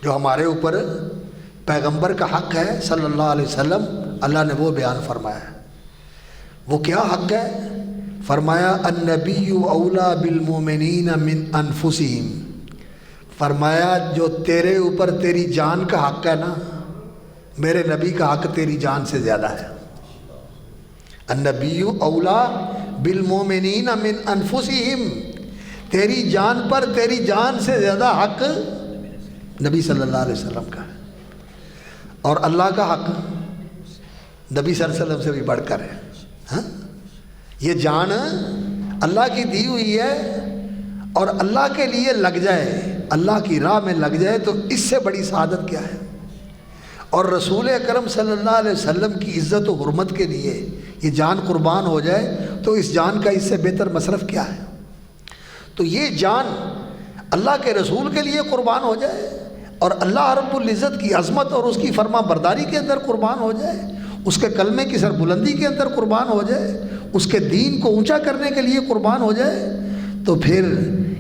جو ہمارے اوپر پیغمبر کا حق ہے صلی اللہ علیہ وسلم، اللہ نے وہ بیان فرمایا ہے۔ وہ کیا حق ہے؟ فرمایا النبی اولیٰ بالمؤمنین من انفسہم، فرمایا جو تیرے اوپر تیری جان کا حق ہے نا، میرے نبی کا حق تیری جان سے زیادہ ہے۔ النبی اولیٰ بالمؤمنین من انفسہم، تیری جان پر تیری جان سے زیادہ حق نبی صلی اللہ علیہ وسلم کا ہے، اور اللہ کا حق نبی صلی اللہ علیہ وسلم سے بھی بڑھ کر ہے۔ ہاں، یہ جان اللہ کی دی ہوئی ہے، اور اللہ کے لیے لگ جائے، اللہ کی راہ میں لگ جائے تو اس سے بڑی سعادت کیا ہے؟ اور رسول اکرم صلی اللہ علیہ وسلم کی عزت و حرمت کے لیے یہ جان قربان ہو جائے تو اس جان کا اس سے بہتر مصرف کیا ہے؟ تو یہ جان اللہ کے رسول کے لیے قربان ہو جائے، اور اللہ رب العزت کی عظمت اور اس کی فرما برداری کے اندر قربان ہو جائے، اس کے کلمے کی سربلندی کے اندر قربان ہو جائے، اس کے دین کو اونچا کرنے کے لیے قربان ہو جائے، تو پھر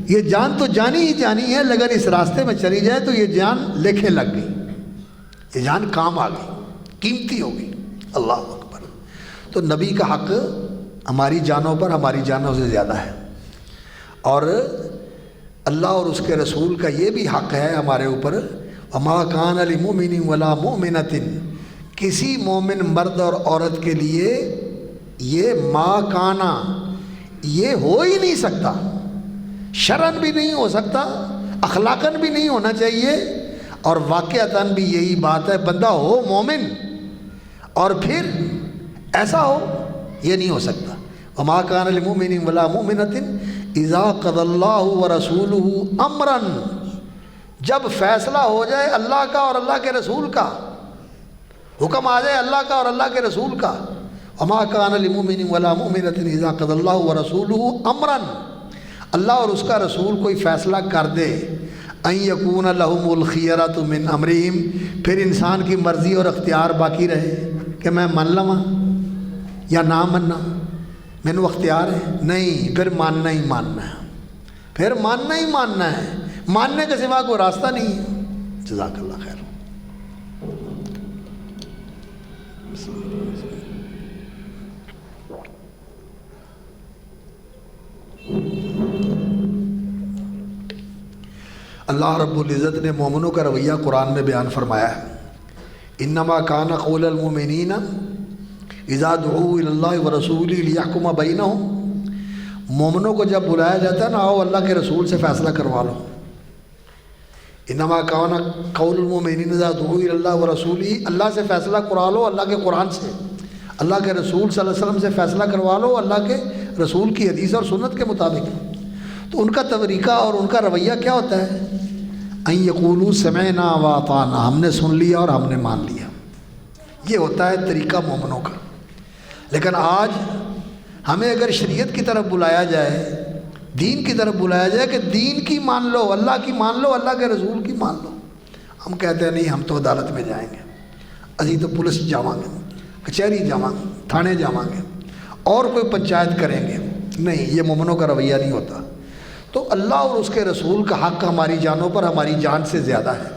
یہ جان تو جانی ہی جانی ہے، اگر اس راستے میں چلی جائے تو یہ جان لیکھے لگ گئی، یہ جان کام آ گئی، قیمتی ہو گئی۔ اللہ اکبر۔ تو نبی کا حق ہماری جانوں پر ہماری جانوں سے زیادہ ہے، اور اللہ اور اس کے رسول کا یہ بھی حق ہے ہمارے اوپر، وما کان لمؤمن ولا مؤمنۃ، کسی مومن مرد اور عورت کے لیے یہ ما کانا، یہ ہو ہی نہیں سکتا، شرعاً بھی نہیں ہو سکتا، اخلاقاً بھی نہیں ہونا چاہیے، اور واقعتاً بھی یہی بات ہے، بندہ ہو مومن اور پھر ایسا ہو، یہ نہیں ہو سکتا۔ وما کان لمؤمن ولا مؤمنۃ اذا قضى اللہ ورسولہ امرا، جب فیصلہ ہو جائے اللہ کا اور اللہ کے رسول کا، حکم آ جائے اللہ کا اور اللہ کے رسول کا، وما کان لمؤمن ولا مؤمنۃ اذا قضى اللہ ورسولہ امرا، اللہ اور اس کا رسول کوئی فیصلہ کر دے، ان یکون لہم الخیرۃ من امرہم، پھر انسان کی مرضی اور اختیار باقی رہے کہ میں مان لواں یا نہ ماننا، مینوں اختیار ہے، نہیں، پھر ماننا ہی ماننا ہے، پھر ماننا ہی ماننا ہے، ماننے کے سوا کوئی راستہ نہیں ہے۔ جزاک اللہ خیر۔ اللہ رب العزت نے مومنوں کا رویہ قرآن میں بیان فرمایا ہے، انما کان قول المؤمنین اذا دعوا الی اللہ ورسولہ لیحکم بینہم، مومنوں کو جب بلایا جاتا ہے نا، آؤ اللہ کے رسول سے فیصلہ کروا لو، انما کان قول المؤمنین اذا دعوا الی اللہ ورسولہ، اللہ سے فیصلہ کروا لو، اللہ کے قرآن سے، اللہ کے رسول صلی اللہ علیہ وسلم سے فیصلہ کروا لو اللہ کے رسول کی حدیث اور سنت کے مطابق۔ تو ان کا طریقہ اور ان کا رویہ کیا ہوتا ہے؟ ان یقولوا سمعنا واطعنا، ہم نے سن لیا اور ہم نے مان لیا، یہ ہوتا ہے طریقہ مومنوں کا۔ لیکن آج ہمیں اگر شریعت کی طرف بلایا جائے، دین کی طرف بلایا جائے کہ دین کی مان لو، اللہ کی مان لو، اللہ کے رسول کی مان لو، ہم کہتے ہیں نہیں، ہم تو عدالت میں جائیں گے، اسی تو پولیس جاواں گے، کچہری جاواں گے، تھانے جاواں گے، اور کوئی پنچایت کریں گے، نہیں، یہ مومنوں کا رویہ نہیں ہوتا۔ تو اللہ اور اس کے رسول کا حق ہماری جانوں پر ہماری جان سے زیادہ ہے،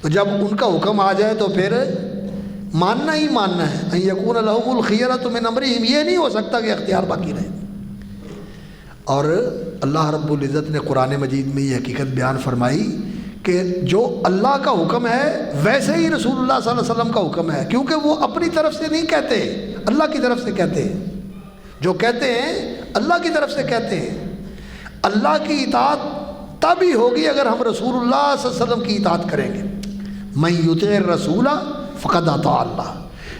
تو جب ان کا حکم آ جائے تو پھر ماننا ہی ماننا ہے۔ ان یکون لہم الخیرۃ من امرہم، یہ نہیں ہو سکتا کہ اختیار باقی رہے۔ اور اللہ رب العزت نے قرآن مجید میں یہ حقیقت بیان فرمائی کہ جو اللہ کا حکم ہے ویسے ہی رسول اللہ صلی اللہ علیہ وسلم کا حکم ہے، کیونکہ وہ اپنی طرف سے نہیں کہتے، اللہ کی طرف سے کہتے ہیں۔ جو کہتے ہیں اللہ کی طرف سے کہتے ہیں۔ اللہ کی اطاعت تب ہی ہوگی اگر ہم رسول اللہ صلی اللہ علیہ وسلم کی اطاعت کریں گے۔ من یطع الرسول فقد اطاع اللہ،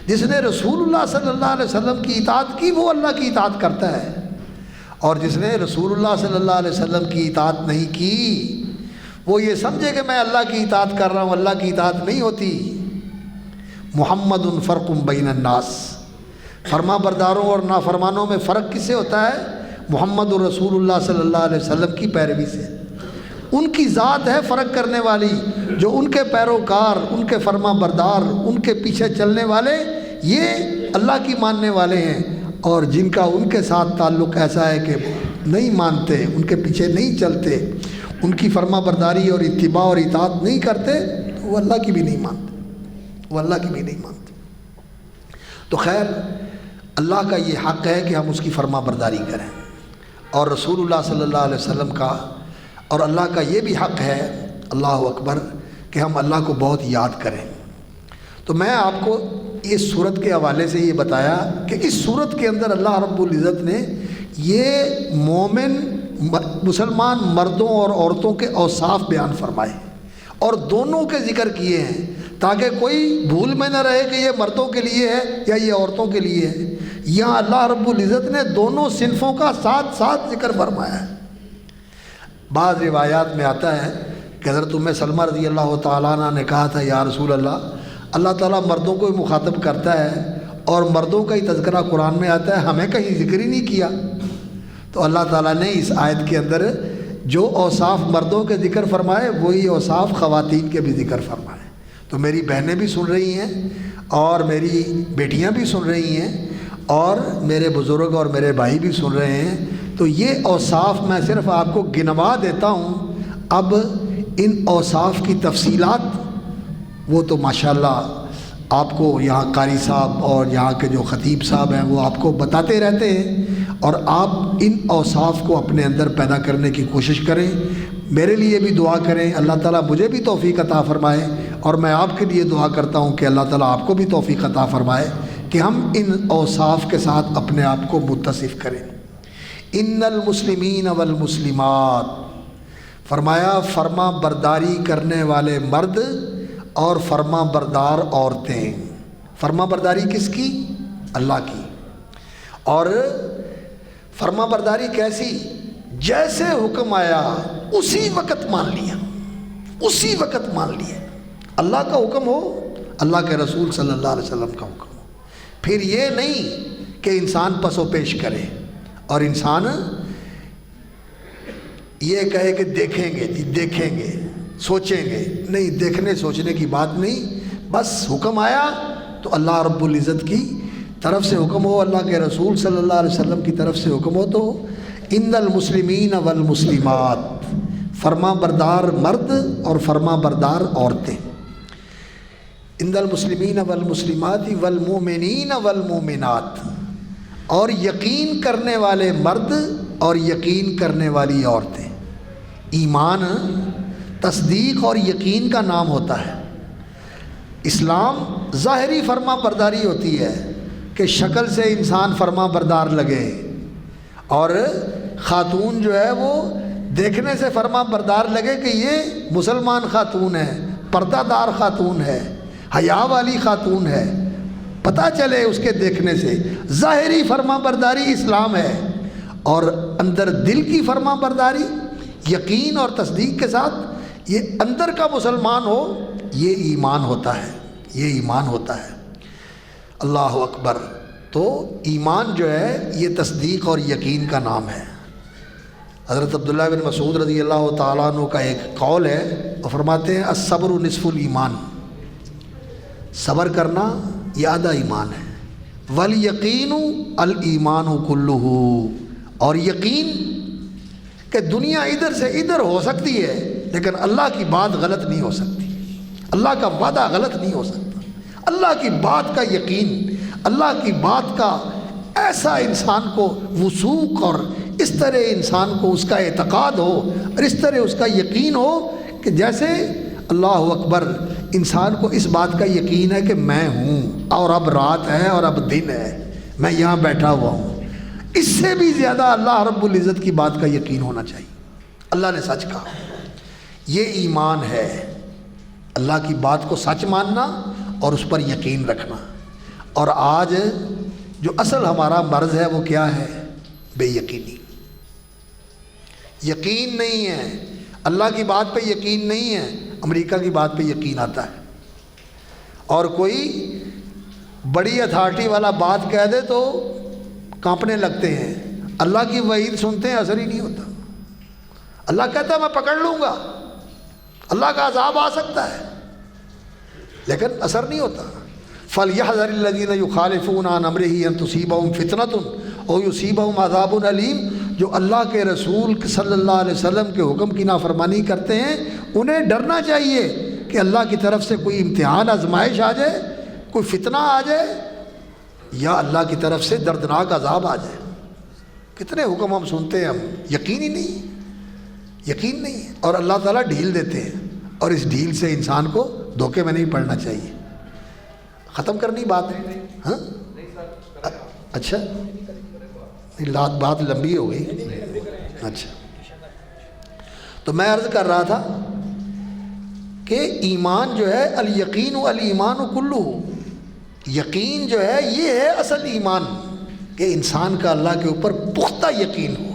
جس نے رسول اللہ صلی اللہ علیہ وسلم کی اطاعت کی وہ اللہ کی اطاعت کرتا ہے، اور جس نے رسول اللہ صلی اللہ علیہ وسلم کی اطاعت نہیں کی وہ یہ سمجھے کہ میں اللہ کی اطاعت کر رہا ہوں، اللہ کی اطاعت نہیں ہوتی۔ محمد فرق بین الناس، فرما برداروں اور نافرمانوں میں فرق کس سے ہوتا ہے؟ محمد الرسول اللہ صلی اللہ علیہ وسلم کی پیروی سے۔ ان کی ذات ہے فرق کرنے والی، جو ان کے پیروکار، ان کے فرما بردار، ان کے پیچھے چلنے والے یہ اللہ کی ماننے والے ہیں، اور جن کا ان کے ساتھ تعلق ایسا ہے کہ نہیں مانتے، ان کے پیچھے نہیں چلتے، ان کی فرما برداری اور اتباع اور اطاعت نہیں کرتے، وہ اللہ کی بھی نہیں مانتے، وہ اللہ کی بھی نہیں مانتے۔ تو خیر اللہ کا یہ حق ہے کہ ہم اس کی فرما برداری کریں، اور رسول اللہ صلی اللہ علیہ وسلم کا اور اللہ کا یہ بھی حق ہے، اللہ اکبر، کہ ہم اللہ کو بہت یاد کریں۔ تو میں آپ کو اس صورت کے حوالے سے یہ بتایا کہ اس صورت کے اندر اللہ رب العزت نے یہ مومن مسلمان مردوں اور عورتوں کے اوصاف بیان فرمائے اور دونوں کے ذکر کیے ہیں، تاکہ کوئی بھول میں نہ رہے کہ یہ مردوں کے لیے ہے یا یہ عورتوں کے لیے ہے۔ یہاں اللہ رب العزت نے دونوں صنفوں کا ساتھ ساتھ ذکر فرمایا ہے۔ بعض روایات میں آتا ہے کہ حضرت ام سلمہ رضی اللہ تعالیٰ عنہ نے کہا تھا، یا رسول اللہ تعالیٰ مردوں کو ہی مخاطب کرتا ہے اور مردوں کا ہی تذکرہ قرآن میں آتا ہے، ہمیں کہیں ذکر ہی نہیں کیا۔ تو اللہ تعالیٰ نے اس آیت کے اندر جو اوصاف مردوں کے ذکر فرمائے وہی اوصاف خواتین کے بھی ذکر فرمائے۔ تو میری بہنیں بھی سن رہی ہیں اور میری بیٹیاں بھی سن رہی ہیں اور میرے بزرگ اور میرے بھائی بھی سن رہے ہیں۔ تو یہ اوصاف میں صرف آپ کو گنوا دیتا ہوں، اب ان اوصاف کی تفصیلات وہ تو ماشاءاللہ آپ کو یہاں قاری صاحب اور یہاں کے جو خطیب صاحب ہیں وہ آپ کو بتاتے رہتے ہیں، اور آپ ان اوصاف کو اپنے اندر پیدا کرنے کی کوشش کریں۔ میرے لیے بھی دعا کریں، اللہ تعالیٰ مجھے بھی توفیق عطا فرمائے، اور میں آپ کے لیے دعا کرتا ہوں کہ اللہ تعالیٰ آپ کو بھی توفیق عطا فرمائے کہ ہم ان اوصاف کے ساتھ اپنے آپ کو متصف کریں۔ ان المسلمین والمسلمات، فرمایا فرما برداری کرنے والے مرد اور فرما بردار عورتیں۔ فرما برداری کس کی؟ اللہ کی۔ اور فرما برداری کیسی؟ جیسے حکم آیا اسی وقت مان لیا، اسی وقت مان لیا۔ اللہ کا حکم ہو، اللہ کے رسول صلی اللہ علیہ وسلم کا حکم ہو، پھر یہ نہیں کہ انسان پس و پیش کرے اور انسان یہ کہے کہ دیکھیں گے جی، دیکھیں گے، سوچیں گے۔ نہیں، دیکھنے سوچنے کی بات نہیں، بس حکم آیا تو اللہ رب العزت کی طرف سے حکم ہو، اللہ کے رسول صلی اللہ علیہ وسلم کی طرف سے حکم ہو تو ان المسلمین والمسلمات، فرما بردار مرد اور فرما بردار عورتیں۔ ان المسلمین والمسلمات والمؤمنین والمؤمنات، اور یقین کرنے والے مرد اور یقین کرنے والی عورتیں۔ ایمان تصدیق اور یقین کا نام ہوتا ہے۔ اسلام ظاہری فرما برداری ہوتی ہے کہ شکل سے انسان فرما بردار لگے، اور خاتون جو ہے وہ دیکھنے سے فرما بردار لگے کہ یہ مسلمان خاتون ہے، پردہ دار خاتون ہے، حیا والی خاتون ہے، پتہ چلے اس کے دیکھنے سے۔ ظاہری فرما برداری اسلام ہے، اور اندر دل کی فرما برداری یقین اور تصدیق کے ساتھ یہ اندر کا مسلمان ہو، یہ ایمان ہوتا ہے، یہ ایمان ہوتا ہے۔ اللہ اکبر۔ تو ایمان جو ہے یہ تصدیق اور یقین کا نام ہے۔ حضرت عبداللہ بن مسعود رضی اللہ تعالیٰ عنہ کا ایک قول ہے، وہ فرماتے ہیں الصبر نصف الایمان، صبر کرنا یہ آدھا ایمان ہے۔ والیقین الایمان کلہ، اور یقین کہ دنیا ادھر سے ادھر ہو سکتی ہے لیکن اللہ کی بات غلط نہیں ہو سکتی، اللہ کا وعدہ غلط نہیں ہو سکتا۔ اللہ کی بات کا یقین، اللہ کی بات کا ایسا انسان کو وثوق، اور اس طرح انسان کو اس کا اعتقاد ہو اور اس طرح اس کا یقین ہو کہ جیسے اللہ اکبر انسان کو اس بات کا یقین ہے کہ میں ہوں اور اب رات ہے اور اب دن ہے، میں یہاں بیٹھا ہوا ہوں، اس سے بھی زیادہ اللہ رب العزت کی بات کا یقین ہونا چاہیے۔ اللہ نے سچ کہا، یہ ایمان ہے، اللہ کی بات کو سچ ماننا اور اس پر یقین رکھنا۔ اور آج جو اصل ہمارا مرض ہے وہ کیا ہے؟ بے یقینی، یقین نہیں ہے، اللہ کی بات پہ یقین نہیں ہے، امریکہ کی بات پہ یقین آتا ہے، اور کوئی بڑی اتھارٹی والا بات کہہ دے تو کانپنے لگتے ہیں، اللہ کی وعید سنتے ہیں اثر ہی نہیں ہوتا۔ اللہ کہتا ہے میں پکڑ لوں گا، اللہ کا عذاب آ سکتا ہے، لیکن اثر نہیں ہوتا۔ فَلْيَحْذَرِ الَّذِينَ يُخَالِفُونَ عَنْ أَمْرِهِ أَن تُصِيبَهُمْ فِتْنَةٌ أَوْ يُصِيبَهُمْ عَذَابٌ أَلِيمٌ۔ جو اللہ کے رسول صلی اللہ علیہ وسلم کے حکم کی نافرمانی کرتے ہیں انہیں ڈرنا چاہیے کہ اللہ کی طرف سے کوئی امتحان آزمائش آ جائے، کوئی فتنہ آ جائے، یا اللہ کی طرف سے دردناک عذاب آ جائے۔ کتنے حکم ہم سنتے ہیں، ہم یقین ہی نہیں، یقین نہیں ہے، اور اللہ تعالیٰ ڈھیل دیتے ہیں، اور اس ڈھیل سے انسان کو دھوکے میں نہیں پڑنا چاہیے۔ ختم کرنی بات ہے؟ ہاں اچھا، بات لمبی ہو گئی۔ اچھا، تو میں عرض کر رہا تھا کہ ایمان جو ہے الیقین والایمان کلہ، یقین جو ہے یہ ہے اصل ایمان، کہ انسان کا اللہ کے اوپر پختہ یقین ہو۔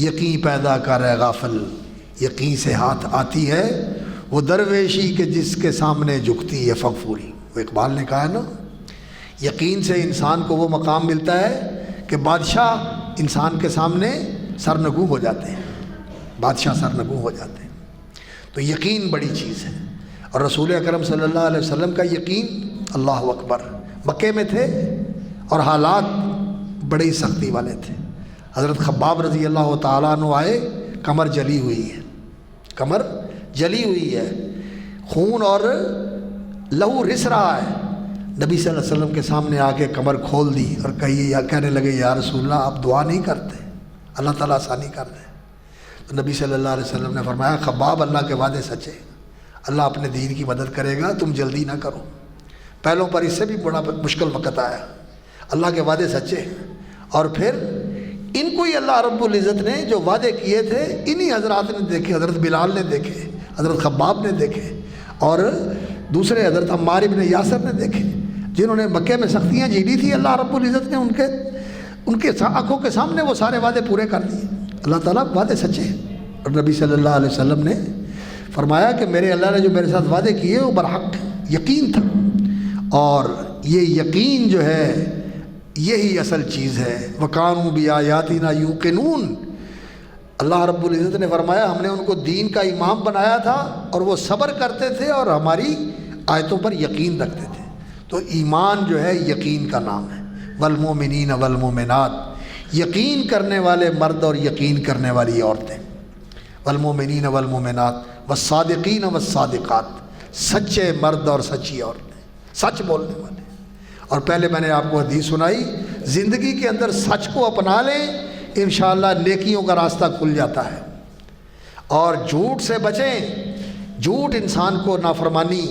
یقین پیدا کر ہے غافل، یقین سے ہاتھ آتی ہے وہ درویشی کہ جس کے سامنے جھکتی ہے فغفوری۔ وہ اقبال نے کہا ہے نا، یقین سے انسان کو وہ مقام ملتا ہے کہ بادشاہ انسان کے سامنے سرنگوں ہو جاتے ہیں، بادشاہ سرنگوں ہو جاتے ہیں۔ تو یقین بڑی چیز ہے، اور رسول اکرم صلی اللہ علیہ وسلم کا یقین، اللہ اکبر، مکے میں تھے اور حالات بڑی سختی والے تھے۔ حضرت خباب رضی اللہ تعالیٰ عنہ آئے، کمر جلی ہوئی ہے، کمر جلی ہوئی ہے، خون اور لہو رس رہا ہے۔ نبی صلی اللہ علیہ وسلم کے سامنے آ کے کمر کھول دی اور کہنے لگے یا رسول اللہ آپ دعا نہیں کرتے، اللہ تعالیٰ آسانی کر دے۔ تو نبی صلی اللہ علیہ وسلم نے فرمایا خباب اللہ کے وعدے سچے، اللہ اپنے دین کی مدد کرے گا، تم جلدی نہ کرو۔ پہلوں پر اس سے بھی بڑا مشکل وقت آیا، اللہ کے وعدے سچے ہیں، اور پھر ان کو ہی اللہ رب العزت نے جو وعدے کیے تھے انہی حضرات نے دیکھے، حضرت بلال نے دیکھے، حضرت خباب نے دیکھے، اور دوسرے حضرت عمار ابن یاسر نے دیکھے، جنہوں نے مکے میں سختیاں جھیلی تھی، اللہ رب العزت نے ان کے آنکھوں کے سامنے وہ سارے وعدے پورے کر دیے۔ اللہ تعالیٰ وعدے سچے ہیں، اور نبی صلی اللہ علیہ وسلم نے فرمایا کہ میرے اللہ نے جو میرے ساتھ وعدے کیے وہ برحق یقین تھا، اور یہ یقین جو ہے یہی اصل چیز ہے۔ وَكَانُوا بِآيَاتِنَا يُوقِنُونَ، اللہ رب العزت نے فرمایا ہم نے ان کو دین کا امام بنایا تھا، اور وہ صبر کرتے تھے اور ہماری آیتوں پر یقین رکھتے تھے۔ تو ایمان جو ہے یقین کا نام ہے۔ والمؤمنین والمؤمنات، یقین کرنے والے مرد اور یقین کرنے والی عورتیں، والمؤمنین والمؤمنات والصادقین والصادقات، سچے مرد اور سچی عورتیں، سچ بولنے والے۔ اور پہلے میں نے آپ کو حدیث سنائی، زندگی کے اندر سچ کو اپنا لیں، انشاءاللہ نیکیوں کا راستہ کھل جاتا ہے، اور جھوٹ سے بچیں۔ جھوٹ انسان کو نافرمانی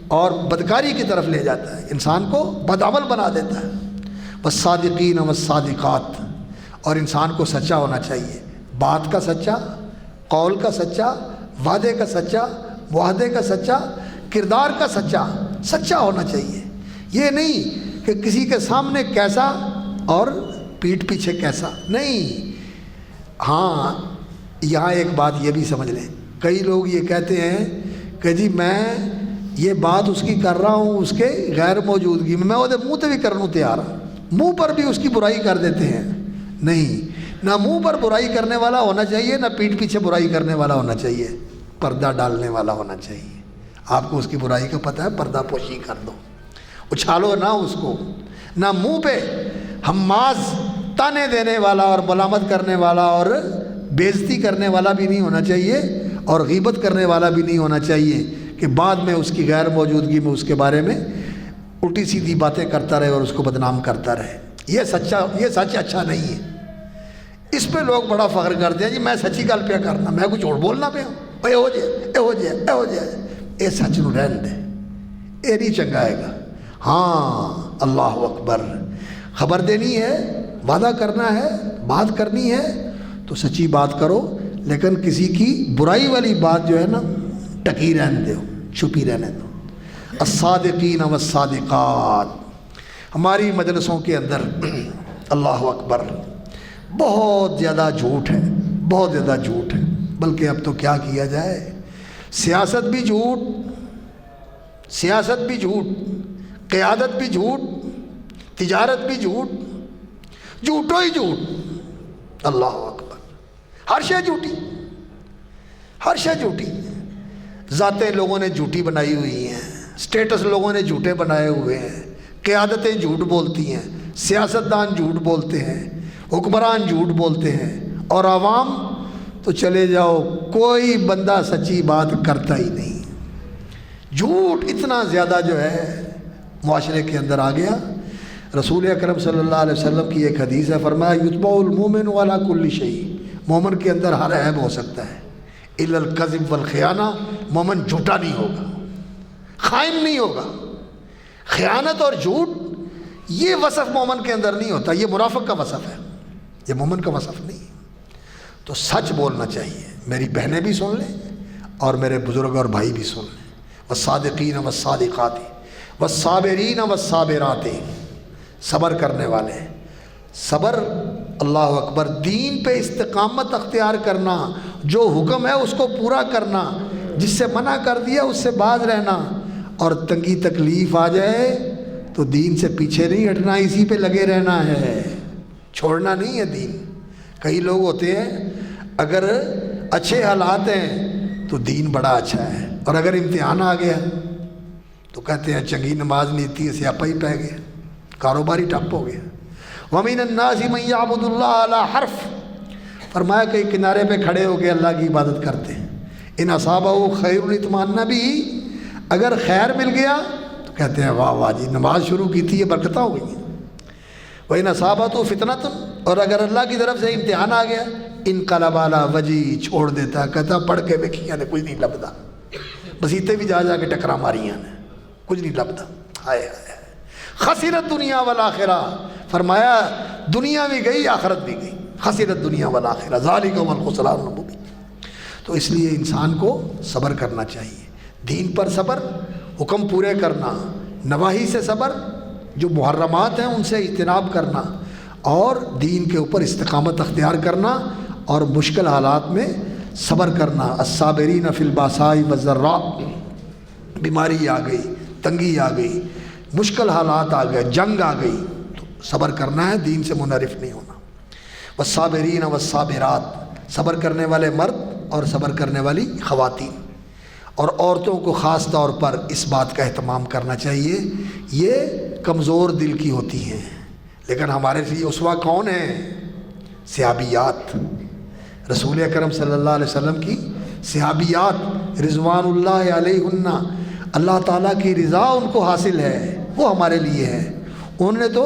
اور بدکاری کی طرف لے جاتا ہے، انسان کو بدعمل بنا دیتا ہے۔ والصادقین والصادقات، اور انسان کو سچا ہونا چاہیے، بات کا سچا، قول کا سچا، وعدے کا سچا، معاہدے کا سچا، کردار کا سچا، سچا ہونا چاہیے۔ یہ نہیں کہ کسی کے سامنے کیسا اور پیٹھ پیچھے کیسا نہیں۔ ہاں یہاں ایک بات یہ بھی سمجھ لیں، کئی لوگ یہ کہتے ہیں کہ جی میں یہ بات اس کی کر رہا ہوں اس کے غیر موجودگی میں وہ منہ تے بھی کرنوں تیار ہوں، منہ پر بھی اس کی برائی کر دیتے ہیں۔ نہیں، نہ منہ پر برائی کرنے والا ہونا چاہیے، نہ پیٹھ پیچھے برائی کرنے والا ہونا چاہیے، پردہ ڈالنے والا ہونا چاہیے۔ آپ کو اس کی برائی کا پتہ ہے، پردہ پوشی کر دو، اچھالو نہ اس کو۔ نہ منہ پہ ہماز تانے دینے والا اور ملامت کرنے والا اور بےزتی کرنے والا بھی نہیں ہونا چاہیے، اور غیبت کرنے والا بھی نہیں ہونا چاہیے کہ بعد میں اس کی غیر موجودگی میں اس کے بارے میں الٹی سیدھی باتیں کرتا رہے اور اس کو بدنام کرتا رہے۔ یہ سچ اچھا نہیں ہے۔ اس پہ لوگ بڑا فخر کرتے ہیں، جی میں سچی گل پہ کرنا، میں کچھ اور بولنا پہ ہوں۔ ਇਹੋ ਜਿਹਾ ਇਹ ਸੱਚ ਨੂੰ ਰਹਿਣ ਦੇ, ਇਹ ਨਹੀਂ ਚੰਗਾ ਹੈਗਾ। ہاں اللہ اکبر، خبر دینی ہے، وعدہ کرنا ہے، بات کرنی ہے تو سچی بات کرو، لیکن کسی کی برائی والی بات جو ہے نا ٹکی رہنے دو، چھپی رہنے دو۔ الصادقین والصادقات، ہماری مجلسوں کے اندر اللہ اکبر بہت زیادہ جھوٹ ہے، بہت زیادہ جھوٹ ہے، بلکہ اب تو کیا کیا جائے، سیاست بھی جھوٹ، سیاست بھی جھوٹ، قیادت بھی جھوٹ، تجارت بھی جھوٹ، جھوٹو ہی جھوٹ۔ اللہ اکبر، ہر شے جھوٹی، ہر شے جھوٹی، ذاتیں لوگوں نے جھوٹی بنائی ہوئی ہیں، سٹیٹس لوگوں نے جھوٹے بنائے ہوئے ہیں، قیادتیں جھوٹ بولتی ہیں، سیاستدان جھوٹ بولتے ہیں، حکمران جھوٹ بولتے ہیں، اور عوام تو چلے جاؤ، کوئی بندہ سچی بات کرتا ہی نہیں۔ جھوٹ اتنا زیادہ جو ہے معاشرے کے اندر آ گیا۔ رسول اکرم صلی اللہ علیہ وسلم کی ایک حدیث ہے، فرمایا یتبع المومن علی کل شیء، مومن کے اندر ہر عیب ہو سکتا ہے، الا الکذب والخیانہ، مومن جھوٹا نہیں ہوگا، خائن نہیں ہوگا۔ خیانت اور جھوٹ یہ وصف مومن کے اندر نہیں ہوتا، یہ منافق کا وصف ہے، یہ مومن کا وصف نہیں۔ تو سچ بولنا چاہیے، میری بہنیں بھی سن لیں اور میرے بزرگ اور بھائی بھی سن لیں۔ والصادقین والصادقات والصابرین والصابرات، صبر کرنے والے، صبر، اللہ اکبر، دین پہ استقامت اختیار کرنا، جو حکم ہے اس کو پورا کرنا، جس سے منع کر دیا اس سے باز رہنا، اور تنگی تکلیف آ جائے تو دین سے پیچھے نہیں ہٹنا، اسی پہ لگے رہنا ہے، چھوڑنا نہیں ہے دین۔ کئی لوگ ہوتے ہیں اگر اچھے حالات ہیں تو دین بڑا اچھا ہے، اور اگر امتحان آ گیا تو کہتے ہیں چنگی نماز نہیں تھی، سیاپا ہی پہ گیا، کاروبار ہی ٹھپ ہو گیا۔ وَمِنَ النَّاسِ مَن يَعْبُدُ اللَّهَ عَلَى حَرْفٍ، فرمایا کئی کنارے پہ کھڑے ہو کے اللہ کی عبادت کرتے ہیں، ان اصابہ خیر اطمأن بھی، اگر خیر مل گیا تو کہتے ہیں واہ واہ جی نماز شروع کی تھی، یہ برکتیں ہو گئی۔ وَإِنْ أَصَابَتْهُ فِتْنَةٌ، اور اگر اللہ کی طرف سے امتحان آ گیا، انقلب علی وجہہ، چھوڑ دیتا، کہتا پڑھ کے دیکھیاں نے کچھ نہیں لبدا، بسیتے بھی جا کے ٹکرا ماریاں نے، کچھ نہیں لبدا، ہائے ہائے، خسرت دنیا والآخرہ، فرمایا دنیا بھی گئی آخرت بھی گئی، خسرت دنیا والآخرہ، ذالک هو الخسران المبین۔ تو اس لیے انسان کو صبر کرنا چاہیے، دین پر صبر، حکم پورے کرنا، نواہی سے صبر، جو محرمات ہیں ان سے اجتناب کرنا، اور دین کے اوپر استقامت اختیار کرنا، اور مشکل حالات میں صبر کرنا۔ الصابرین فی الباساء والضراء، بیماری آ گئی، تنگی آ گئی، مشکل حالات آ گئے، جنگ آ گئی، تو صبر کرنا ہے، دین سے منحرف نہیں ہونا۔ والصابرین والصابرات، صبر کرنے والے مرد اور صبر کرنے والی خواتین، اور عورتوں کو خاص طور پر اس بات کا اہتمام کرنا چاہیے، یہ کمزور دل کی ہوتی ہیں، لیکن ہمارے لیے اسوہ کون ہیں؟ صحابیات، رسول اکرم صلی اللہ علیہ وسلم کی صحابیات رضوان اللہ علیہن، اللہ تعالیٰ کی رضا ان کو حاصل ہے، وہ ہمارے لیے ہے۔ انہوں نے تو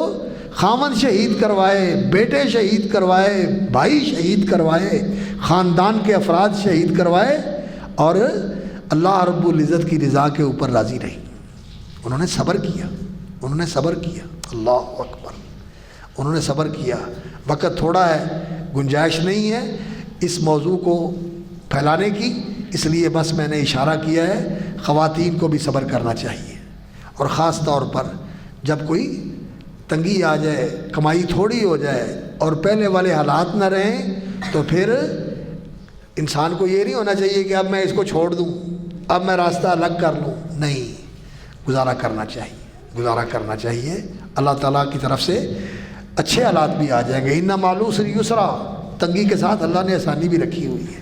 خامن شہید کروائے، بیٹے شہید کروائے، بھائی شہید کروائے، خاندان کے افراد شہید کروائے، اور اللہ رب العزت کی رضا کے اوپر راضی رہی۔ انہوں نے صبر کیا، انہوں نے صبر کیا، اللہ اکبر، انہوں نے صبر کیا۔ وقت تھوڑا ہے، گنجائش نہیں ہے اس موضوع کو پھیلانے کی، اس لیے بس میں نے اشارہ کیا ہے، خواتین کو بھی صبر کرنا چاہیے، اور خاص طور پر جب کوئی تنگی آ جائے، کمائی تھوڑی ہو جائے اور پہلے والے حالات نہ رہیں، تو پھر انسان کو یہ نہیں ہونا چاہیے کہ اب میں اس کو چھوڑ دوں، اب میں راستہ الگ کر لوں، نہیں، گزارا کرنا چاہیے، گزارا کرنا چاہیے۔ اللہ تعالیٰ کی طرف سے اچھے حالات بھی آ جائیں گے۔ ان مع العسر یسرا، تنگی کے ساتھ اللہ نے آسانی بھی رکھی ہوئی ہے،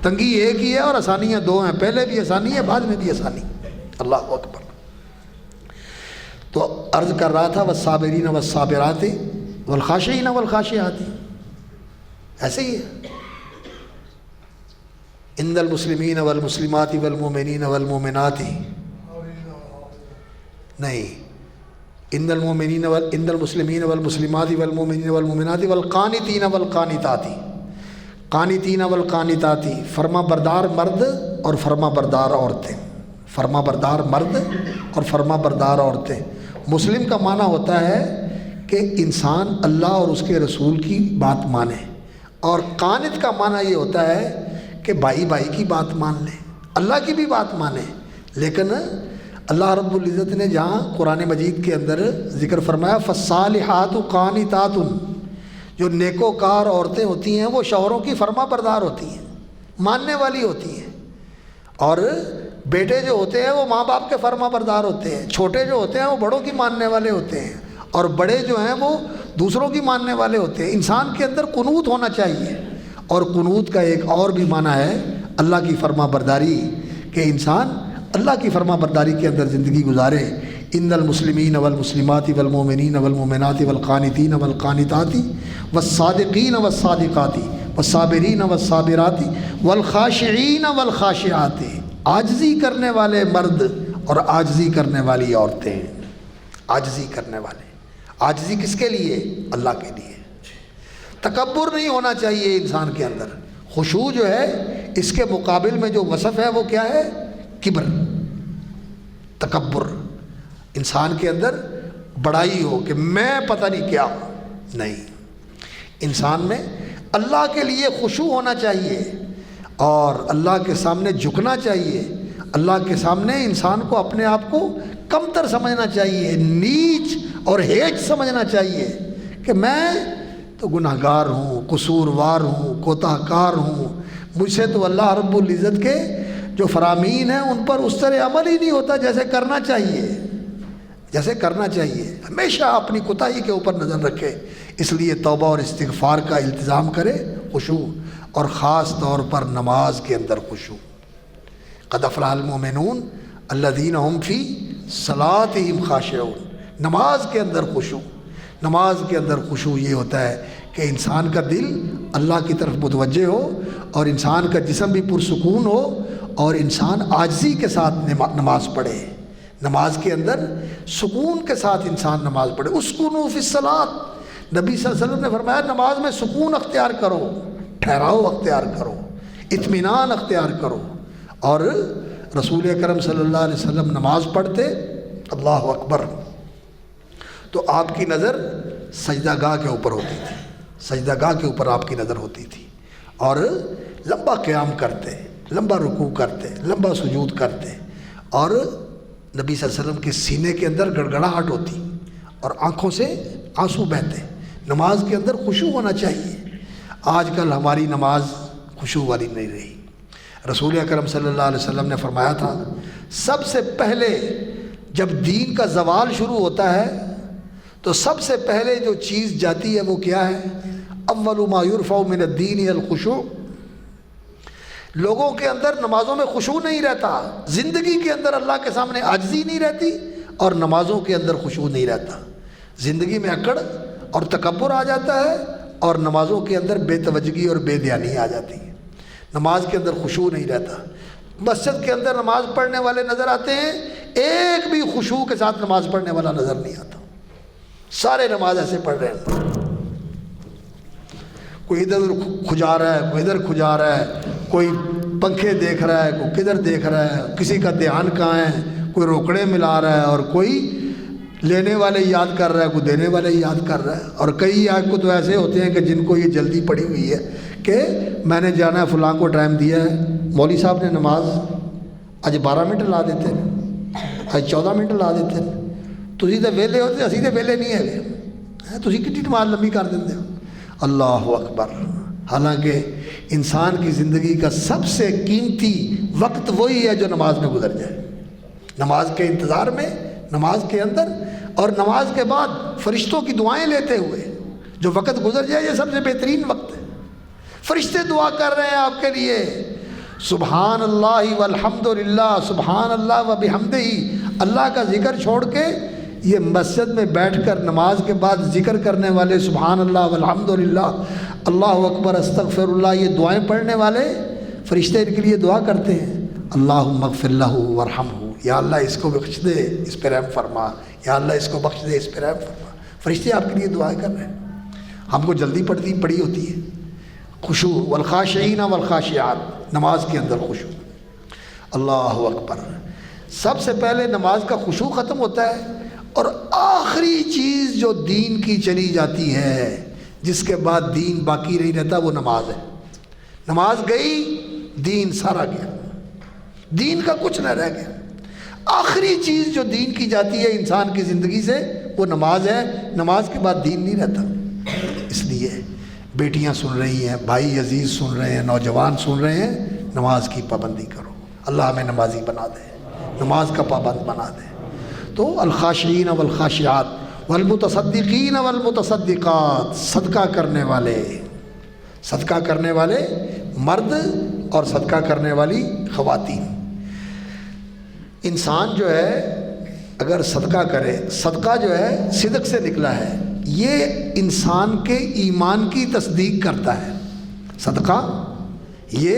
تنگی ایک ہی ہے اور آسانیاں دو ہیں، پہلے بھی آسانی ہے، بعد میں بھی آسانی۔ اللہ اکبر۔ تو عرض کر رہا تھا والصابرین والصابرات والخاشعین والخاشعات، ایسے ہی ہے۔ ان المسلمین والمسلمات والمؤمنین والمؤمنات، نہیں، ان المسلمین والمسلمات والمؤمنین والمؤمنات والقانتین والقانتات، قانتین والقانتات، فرما بردار مرد اور فرما بردار عورتیں، فرما بردار مرد اور فرما بردار عورتیں۔ مسلم کا معنی ہوتا ہے کہ انسان اللہ اور اس کے رسول کی بات مانے، اور قانت کا معنی یہ ہوتا ہے کہ بھائی بھائی کی بات مان لے، اللہ کی بھی بات مانے۔ لیکن اللہ رب العزت نے جہاں قرآن مجید کے اندر ذکر فرمایا فالصالحات قانتات، جو نیکوکار عورتیں ہوتی ہیں وہ شوہروں کی فرما بردار ہوتی ہیں، ماننے والی ہوتی ہیں، اور بیٹے جو ہوتے ہیں وہ ماں باپ کے فرما بردار ہوتے ہیں، چھوٹے جو ہوتے ہیں وہ بڑوں کی ماننے والے ہوتے ہیں، اور بڑے جو ہیں وہ دوسروں کی ماننے والے ہوتے ہیں۔ انسان کے اندر قنوت ہونا چاہیے، اور قنوت کا ایک اور بھی معنی ہے اللہ کی فرما برداری، کہ انسان اللہ کی فرما برداری کے اندر زندگی گزارے۔ ان المسلمین والمسلمات والمؤمنین والمؤمنات والقانتین والقانتات والصادقین والصادقات والصابرین والصابرات والخاشعین والخاشعات، عاجزی کرنے والے مرد اور عاجزی کرنے والی عورتیں، عاجزی کرنے والے۔ عاجزی کس کے لیے؟ اللہ کے لیے۔ تکبر نہیں ہونا چاہیے انسان کے اندر۔ خشوع جو ہے اس کے مقابل میں جو وصف ہے وہ کیا ہے؟ کبر، تکبر۔ انسان کے اندر بڑائی ہو کہ میں پتہ نہیں کیا ہوں، نہیں۔ انسان میں اللہ کے لیے خشوع ہونا چاہیے اور اللہ کے سامنے جھکنا چاہیے۔ اللہ کے سامنے انسان کو اپنے آپ کو کمتر سمجھنا چاہیے، نیچ اور ہیچ سمجھنا چاہیے کہ میں تو گناہ گار ہوں، قصوروار ہوں، کوتاہ کار ہوں، مجھ سے تو اللہ رب العزت کے جو فرامین ہیں ان پر اس طرح عمل ہی نہیں ہوتا جیسے کرنا چاہیے، جیسے کرنا چاہیے۔ ہمیشہ اپنی کوتاہی کے اوپر نظر رکھے، اس لیے توبہ اور استغفار کا التزام کرے، خشوع، اور خاص طور پر نماز کے اندر خشوع۔ قد افلح المؤمنون الذین هم فی صلاتہم خاشعون، نماز کے اندر خشوع۔ نماز کے اندر خشوع یہ ہوتا ہے کہ انسان کا دل اللہ کی طرف متوجہ ہو، اور انسان کا جسم بھی پرسکون ہو، اور انسان عاجزی کے ساتھ نماز پڑھے۔ نماز کے اندر سکون کے ساتھ انسان نماز پڑھے۔ اسکنوا فی الصلاۃ، نبی صلی اللہ علیہ وسلم نے فرمایا نماز میں سکون اختیار کرو، ٹھہراؤ اختیار کرو، اطمینان اختیار کرو۔ اور رسول اکرم صلی اللہ علیہ وسلم نماز پڑھتے، اللہ اکبر، تو آپ کی نظر سجدہ گاہ کے اوپر ہوتی تھی، سجدہ گاہ کے اوپر آپ کی نظر ہوتی تھی، اور لمبا قیام کرتے، لمبا رکوع کرتے، لمبا سجود کرتے، اور نبی صلی اللہ علیہ وسلم کے سینے کے اندر گڑگڑاہٹ ہوتی اور آنکھوں سے آنسو بہتے۔ نماز کے اندر خشوع ہونا چاہیے۔ آج کل ہماری نماز خشوع والی نہیں رہی۔ رسول اکرم صلی اللہ علیہ وسلم نے فرمایا تھا سب سے پہلے جب دین کا زوال شروع ہوتا ہے تو سب سے پہلے جو چیز جاتی ہے وہ کیا ہے؟ اول ما یرفع من الدین الخشوع۔ لوگوں کے اندر نمازوں میں خشوع نہیں رہتا، زندگی کے اندر اللہ کے سامنے عاجزی نہیں رہتی، اور نمازوں کے اندر خشوع نہیں رہتا۔ زندگی میں اکڑ اور تکبر آ جاتا ہے، اور نمازوں کے اندر بے توجہی اور بے دھیانی آ جاتی ہے۔ نماز کے اندر خشوع نہیں رہتا۔ مسجد کے اندر نماز پڑھنے والے نظر آتے ہیں، ایک بھی خشوع کے ساتھ نماز پڑھنے والا نظر نہیں آتا۔ سارے نماز ایسے پڑھ رہے ہیں، کوئی ادھر کھجا رہا ہے، کوئی ادھر کھجا رہا ہے، کوئی پنکھے دیکھ رہا ہے، کوئی کدھر دیکھ رہا ہے، کسی کا دھیان کہاں ہے، کوئی روکڑے ملا رہا ہے، اور کوئی لینے والے یاد کر رہا ہے، کوئی دینے والے یاد کر رہا ہے۔ اور کئی آپ کو تو ایسے ہوتے ہیں کہ جن کو یہ جلدی پڑی ہوئی ہے کہ میں نے جانا ہے، فلاں کو ٹائم دیا ہے، مولوی صاحب نے نماز اج 12 منٹ لا دیتے ہیں، اج 14 منٹ لا دیتے ہیں، تسی تو ویلے ہوتے، اسی تو ویلے نہیں ہے، تسی کتنی نماز لمبی کر دیتے ہو۔ اللہ اکبر۔ حالانکہ انسان کی زندگی کا سب سے قیمتی وقت وہی ہے جو نماز میں گزر جائے، نماز کے انتظار میں، نماز کے اندر، اور نماز کے بعد فرشتوں کی دعائیں لیتے ہوئے جو وقت گزر جائے، یہ سب سے بہترین وقت ہے۔ فرشتے دعا کر رہے ہیں آپ کے لیے، سبحان اللہ والحمد للہ، سبحان اللہ وبحمدہ، اللہ کا ذکر چھوڑ کے یہ مسجد میں بیٹھ کر نماز کے بعد ذکر کرنے والے، سبحان اللہ والحمد للہ، اللہ اکبر، استغفر اللہ، یہ دعائیں پڑھنے والے فرشتے ان کے لیے دعا کرتے ہیں، اللہم اغفر لہ وارحمہ، یا اللہ اس کو بخش دے، اس پہ رحم فرما، یا اللہ اس کو بخش دے، اس پہ رحم فرما۔ فرشتے آپ کے لیے دعائیں کر رہے ہیں، ہم کو جلدی پڑی ہوتی ہے۔ خشوع، والخاشعین والخاشعات، نماز کے اندر خشوع۔ اللہ اکبر. سب سے پہلے نماز کا خشوع ختم ہوتا ہے، اور آخری چیز جو دین کی چلی جاتی ہے، جس کے بعد دین باقی نہیں رہتا، وہ نماز ہے. نماز گئی، دین سارا گیا، دین کا کچھ نہ رہ گیا. آخری چیز جو دین کی جاتی ہے انسان کی زندگی سے، وہ نماز ہے. نماز کے بعد دین نہیں رہتا. اس لیے بیٹیاں سن رہی ہیں، بھائی عزیز سن رہے ہیں، نوجوان سن رہے ہیں، نماز کی پابندی کرو. اللہ ہمیں نمازی بنا دے، نماز کا پابند بنا دے. تو الخاشعین والخاشعات والمتصدقین والمتصدقات، صدقہ کرنے والے مرد اور صدقہ کرنے والی خواتین. انسان جو ہے اگر صدقہ کرے، صدقہ جو ہے صدق سے نکلا ہے، یہ انسان کے ایمان کی تصدیق کرتا ہے. صدقہ یہ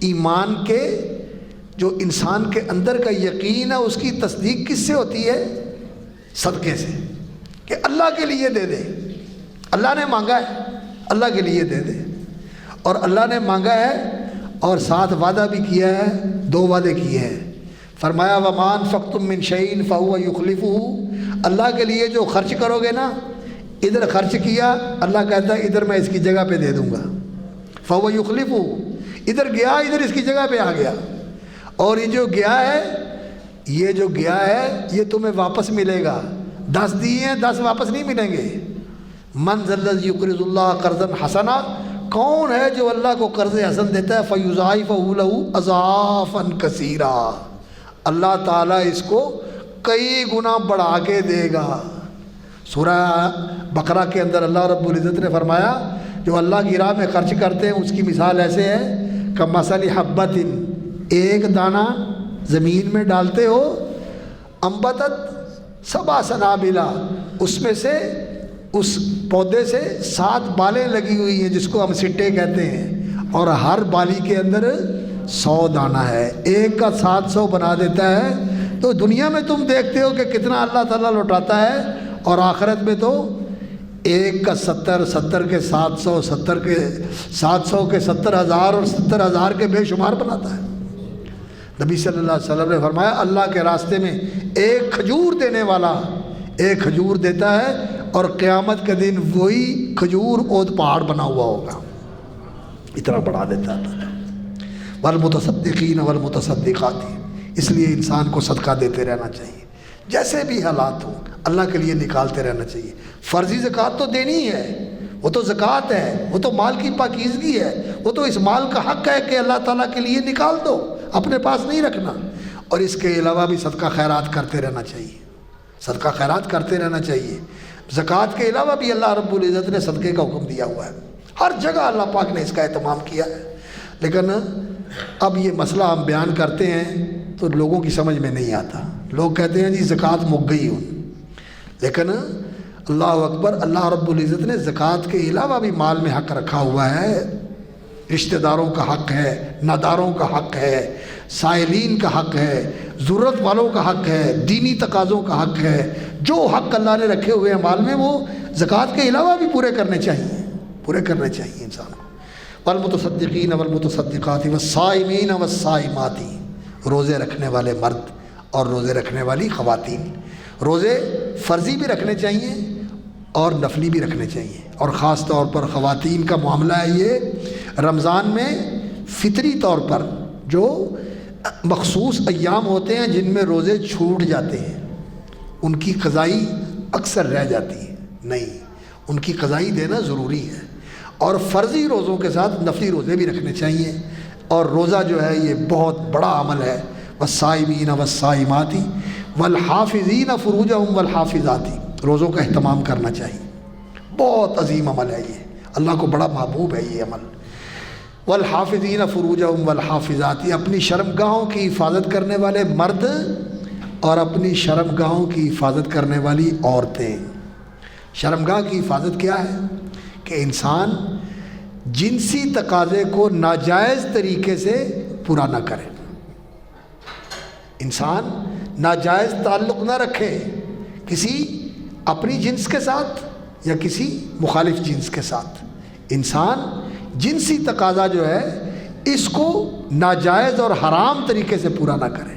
ایمان کے، جو انسان کے اندر کا یقین ہے، اس کی تصدیق کس سے ہوتی ہے؟ صدقے سے. کہ اللہ کے لیے دے دے، اللہ نے مانگا ہے، اللہ کے لیے دے دے. اور اللہ نے مانگا ہے اور ساتھ وعدہ بھی کیا ہے، 2 وعدے کیے ہیں. فرمایا وَمَا أَنفَقْتُم مِّن شَيْءٍ فَهُوَ يُخْلِفُهُ. اللہ کے لیے جو خرچ کرو گے نا، ادھر خرچ کیا، اللہ کہتا ہے ادھر میں اس کی جگہ پہ دے دوں گا. فَهُوَ يُخْلِفُهُ. ادھر گیا، ادھر اس کی جگہ پہ آ گیا. اور یہ جو گیا ہے یہ تمہیں واپس ملے گا. 10 دیے ہیں، 10 واپس نہیں ملیں گے. من ذا الذی یقرض اللہ قرضا حسنا، کون ہے جو اللہ کو قرض حسن دیتا ہے؟ فیضاعفہ لہ اضعافا کثیرا، اللہ تعالیٰ اس کو کئی گنا بڑھا کے دے گا. سورہ بقرہ کے اندر اللہ رب العزت نے فرمایا جو اللہ کی راہ میں خرچ کرتے ہیں اس کی مثال ایسے ہے کمثل حبۃ، ایک دانہ زمین میں ڈالتے ہو، انبتت 7 سنابل، اس میں سے اس پودے سے 7 بالیں لگی ہوئی ہیں جس کو ہم سٹے کہتے ہیں، اور ہر بالی کے اندر 100 دانہ ہے. ایک کا 700 بنا دیتا ہے. تو دنیا میں تم دیکھتے ہو کہ کتنا اللہ تعالیٰ لوٹاتا ہے، اور آخرت میں تو ایک کا 70، 70 کے 700، 70 کے 700 کے 70,000 اور 70,000 کے بے شمار بناتا ہے. نبی صلی اللہ علیہ وسلم نے فرمایا اللہ کے راستے میں ایک کھجور دینے والا ایک کھجور دیتا ہے، اور قیامت کے دن وہی کھجور اود پہاڑ بنا ہوا ہوگا، اتنا بڑھا دیتا ہے. والمتصدقین والمتصدقات، اس لیے انسان کو صدقہ دیتے رہنا چاہیے، جیسے بھی حالات ہوں اللہ کے لیے نکالتے رہنا چاہیے. فرضی زکوٰۃ تو دینی ہے، وہ تو زکوٰۃ ہے، وہ تو مال کی پاکیزگی ہے، وہ تو اس مال کا حق ہے کہ اللہ تعالیٰ کے لیے نکال دو، اپنے پاس نہیں رکھنا. اور اس کے علاوہ بھی صدقہ خیرات کرتے رہنا چاہیے، صدقہ خیرات کرتے رہنا چاہیے. زکوٰۃ کے علاوہ بھی اللہ رب العزت نے صدقے کا حکم دیا ہوا ہے، ہر جگہ اللہ پاک نے اس کا اہتمام کیا ہے. لیکن اب یہ مسئلہ ہم بیان کرتے ہیں تو لوگوں کی سمجھ میں نہیں آتا. لوگ کہتے ہیں جی زکوٰۃ مک گئی ہوں، لیکن اللہ اکبر، اللہ رب العزت نے زکوٰۃ کے علاوہ بھی مال میں حق رکھا ہوا ہے. رشتہ داروں کا حق ہے، ناداروں کا حق ہے، سائلین کا حق ہے، ضرورت والوں کا حق ہے، دینی تقاضوں کا حق ہے. جو حق اللہ نے رکھے ہوئے ہیں مال میں، وہ زکوٰۃ کے علاوہ بھی پورے کرنے چاہیے انسان کو. والمتصدقین والمتصدقات والصائمین والصائمات، روزے رکھنے والے مرد اور روزے رکھنے والی خواتین. روزے فرضی بھی رکھنے چاہیے اور نفلی بھی رکھنے چاہیے. اور خاص طور پر خواتین کا معاملہ ہے یہ، رمضان میں فطری طور پر جو مخصوص ایام ہوتے ہیں جن میں روزے چھوٹ جاتے ہیں، ان کی قضائی اکثر رہ جاتی ہے. نہیں، ان کی قضائی دینا ضروری ہے. اور فرضی روزوں کے ساتھ نفلی روزے بھی رکھنے چاہیے. اور روزہ جو ہے یہ بہت بڑا عمل ہے. والصائمین والصائمات والحافظین فروجہم والحافظات، روزوں کا اہتمام کرنا چاہیے. بہت عظیم عمل ہے یہ، اللہ کو بڑا محبوب ہے یہ عمل. والحافظین فروجہم والحافظات، اپنی شرمگاہوں کی حفاظت کرنے والے مرد اور اپنی شرمگاہوں کی حفاظت کرنے والی عورتیں. شرمگاہ کی حفاظت کیا ہے؟ کہ انسان جنسی تقاضے کو ناجائز طریقے سے پورا نہ کرے، انسان ناجائز تعلق نہ رکھے کسی اپنی جنس کے ساتھ یا کسی مخالف جنس کے ساتھ. انسان جنسی تقاضا جو ہے اس کو ناجائز اور حرام طریقے سے پورا نہ کرے.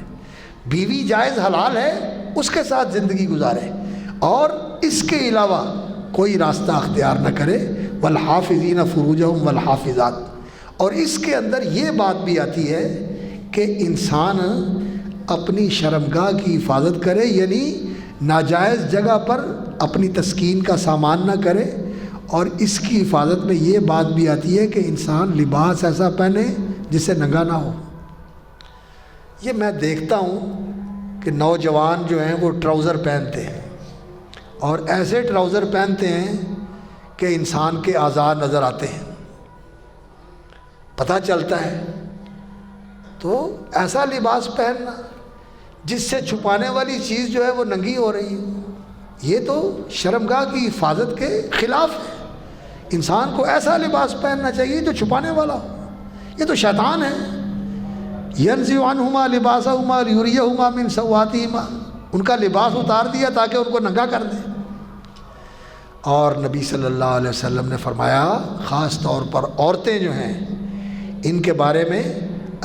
بیوی جائز حلال ہے, اس کے ساتھ زندگی گزارے اور اس کے علاوہ کوئی راستہ اختیار نہ کرے. والحافظین فروجہم والحافظات. اور اس کے اندر یہ بات بھی آتی ہے کہ انسان اپنی شرمگاہ کی حفاظت کرے, یعنی ناجائز جگہ پر اپنی تسکین کا سامان نہ کرے. اور اس کی حفاظت میں یہ بات بھی آتی ہے کہ انسان لباس ایسا پہنے جس سے ننگا نہ ہو. یہ میں دیکھتا ہوں کہ نوجوان جو ہیں وہ ٹراؤزر پہنتے ہیں اور ایسے ٹراؤزر پہنتے ہیں کہ انسان کے اعضاء نظر آتے ہیں, پتہ چلتا ہے. تو ایسا لباس پہننا جس سے چھپانے والی چیز جو ہے وہ ننگی ہو رہی ہے, یہ تو شرمگاہ کی حفاظت کے خلاف ہے. انسان کو ایسا لباس پہننا چاہیے جو چھپانے والا ہو. یہ تو شیطان ہے. يَنزِعُ عَنْهُمَا لِبَاسَهُمَا لِيُرِيَهُمَا مِنْ سَوْآتِهِمَا. ان کا لباس اتار دیا تاکہ ان کو ننگا کر دیں. اور نبی صلی اللہ علیہ وسلم نے فرمایا خاص طور پر عورتیں جو ہیں ان کے بارے میں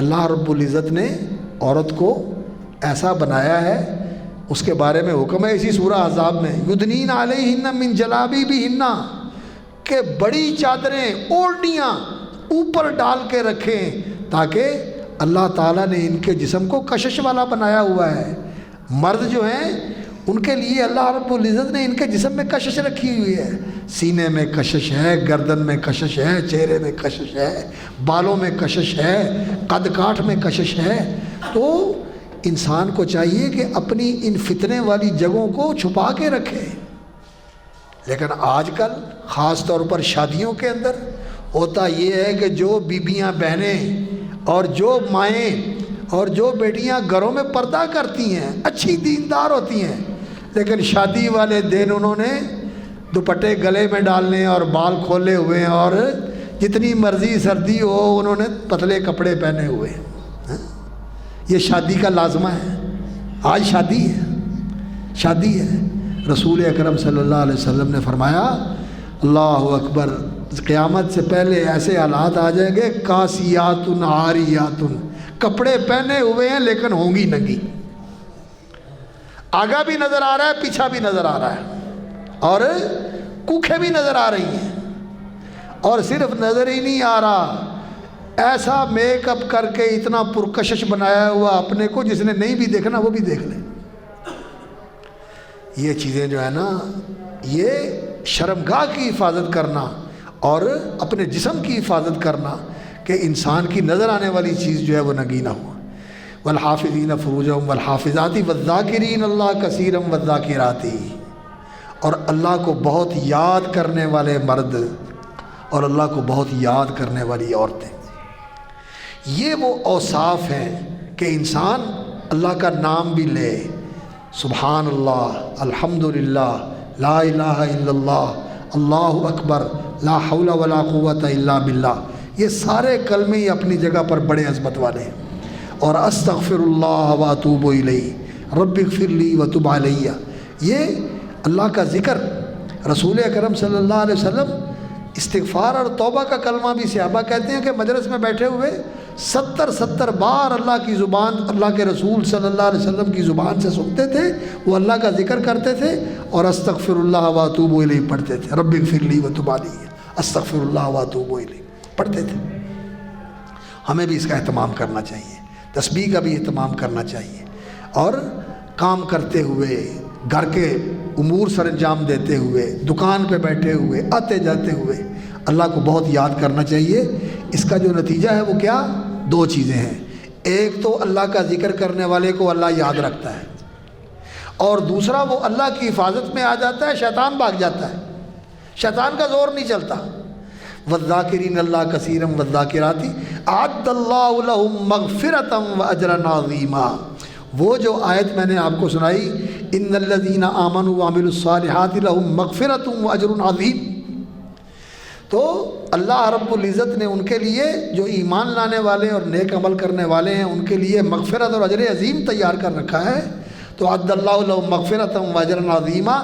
اللہ رب العزت نے عورت کو ایسا بنایا ہے, اس کے بارے میں حکم ہے اسی سورہ احزاب میں یدنین علیہن من جلابیبہن, کہ بڑی چادریں اوڑھنیاں اوپر ڈال کے رکھیں تاکہ اللہ تعالیٰ نے ان کے جسم کو کشش والا بنایا ہوا ہے. مرد جو ہیں ان کے لیے اللہ رب العزت نے ان کے جسم میں کشش رکھی ہوئی ہے. سینے میں کشش ہے, گردن میں کشش ہے, چہرے میں کشش ہے, بالوں میں کشش ہے, قد کاٹھ میں کشش ہے. تو انسان کو چاہیے کہ اپنی ان فتنے والی جگہوں کو چھپا کے رکھے. لیکن آج کل خاص طور پر شادیوں کے اندر ہوتا یہ ہے کہ جو بیبیاں بہنیں اور جو مائیں اور جو بیٹیاں گھروں میں پردہ کرتی ہیں, اچھی دیندار ہوتی ہیں, لیکن شادی والے دن انہوں نے دوپٹے گلے میں ڈالنے اور بال کھولے ہوئے ہیں اور جتنی مرضی سردی ہو انہوں نے پتلے کپڑے پہنے ہوئے ہیں. یہ شادی کا لازمہ ہے. آج شادی ہے, شادی ہے. رسول اکرم صلی اللہ علیہ وسلم نے فرمایا اللہ اکبر, قیامت سے پہلے ایسے حالات آ جائیں گے کاسیات عاریات, کپڑے پہنے ہوئے ہیں لیکن ہوں گی ننگی. آگا بھی نظر آ رہا ہے, پیچھا بھی نظر آ رہا ہے اور کوکھیں بھی نظر آ رہی ہیں. اور صرف نظر ہی نہیں آ رہا, ایسا میک اپ کر کے اتنا پرکشش بنایا ہوا اپنے کو جس نے نہیں بھی دیکھنا وہ بھی دیکھ لے. یہ چیزیں جو ہے نا, یہ شرمگاہ کی حفاظت کرنا اور اپنے جسم کی حفاظت کرنا کہ انسان کی نظر آنے والی چیز جو ہے وہ ننگی نہ ہو. والحافظین فروجہم والحافظات والذاکرین اللہ کثیرا والذاکرات. اور اللہ کو بہت یاد کرنے والے مرد اور اللہ کو بہت یاد کرنے والی عورتیں, یہ وہ اوصاف ہیں کہ انسان اللہ کا نام بھی لے, سبحان اللہ, الحمدللہ, لا الہ الا اللہ, اللہ اکبر, لا حول ولا قوت الا باللہ. یہ سارے کلمے ہی اپنی جگہ پر بڑے عظمت والے ہیں. اور استغفر اللہ واتوب الیہ رب اغفر لی وتب علیہ, یہ اللہ کا ذکر. رسول اکرم صلی اللہ علیہ وسلم استغفار اور توبہ کا کلمہ بھی صحابہ کہتے ہیں کہ مجلس میں بیٹھے ہوئے 70 بار اللہ کی زبان, اللہ کے رسول صلی اللہ علیہ وسلم کی زبان سے سنتے تھے, وہ اللہ کا ذکر کرتے تھے اور استغفر اللہ واتوب الیہ پڑھتے تھے. رب اغفر لی وتب علیہ, استغفر اللہ واتوب الیہ پڑھتے تھے. ہمیں بھی اس کا اہتمام کرنا چاہیے, تسبیح کا بھی اہتمام کرنا چاہیے, اور کام کرتے ہوئے, گھر کے امور سر انجام دیتے ہوئے, دکان پہ بیٹھے ہوئے, آتے جاتے ہوئے اللہ کو بہت یاد کرنا چاہیے. اس کا جو نتیجہ ہے وہ کیا, 2 چیزیں ہیں. ایک تو اللہ کا ذکر کرنے والے کو اللہ یاد رکھتا ہے, اور دوسرا وہ اللہ کی حفاظت میں آ جاتا ہے, شیطان بھاگ جاتا ہے, شیطان کا زور نہیں چلتا. والذاکرین اللہ کثیرا والذاکرات اعد اللہ لہم مغفرۃ واجرا عظیما. وہ جو آیت میں نے آپ کو سنائی, ان الذین آمنوا وعملوا الصالحات لہم مغفرۃ واجر عظیم, تو اللہ رب العزت نے ان کے لیے جو ایمان لانے والے اور نیک عمل کرنے والے ہیں ان کے لیے مغفرت اور اجر عظیم تیار کر رکھا ہے. تو عد اللہ لہم مغفرۃ واجر عظیما,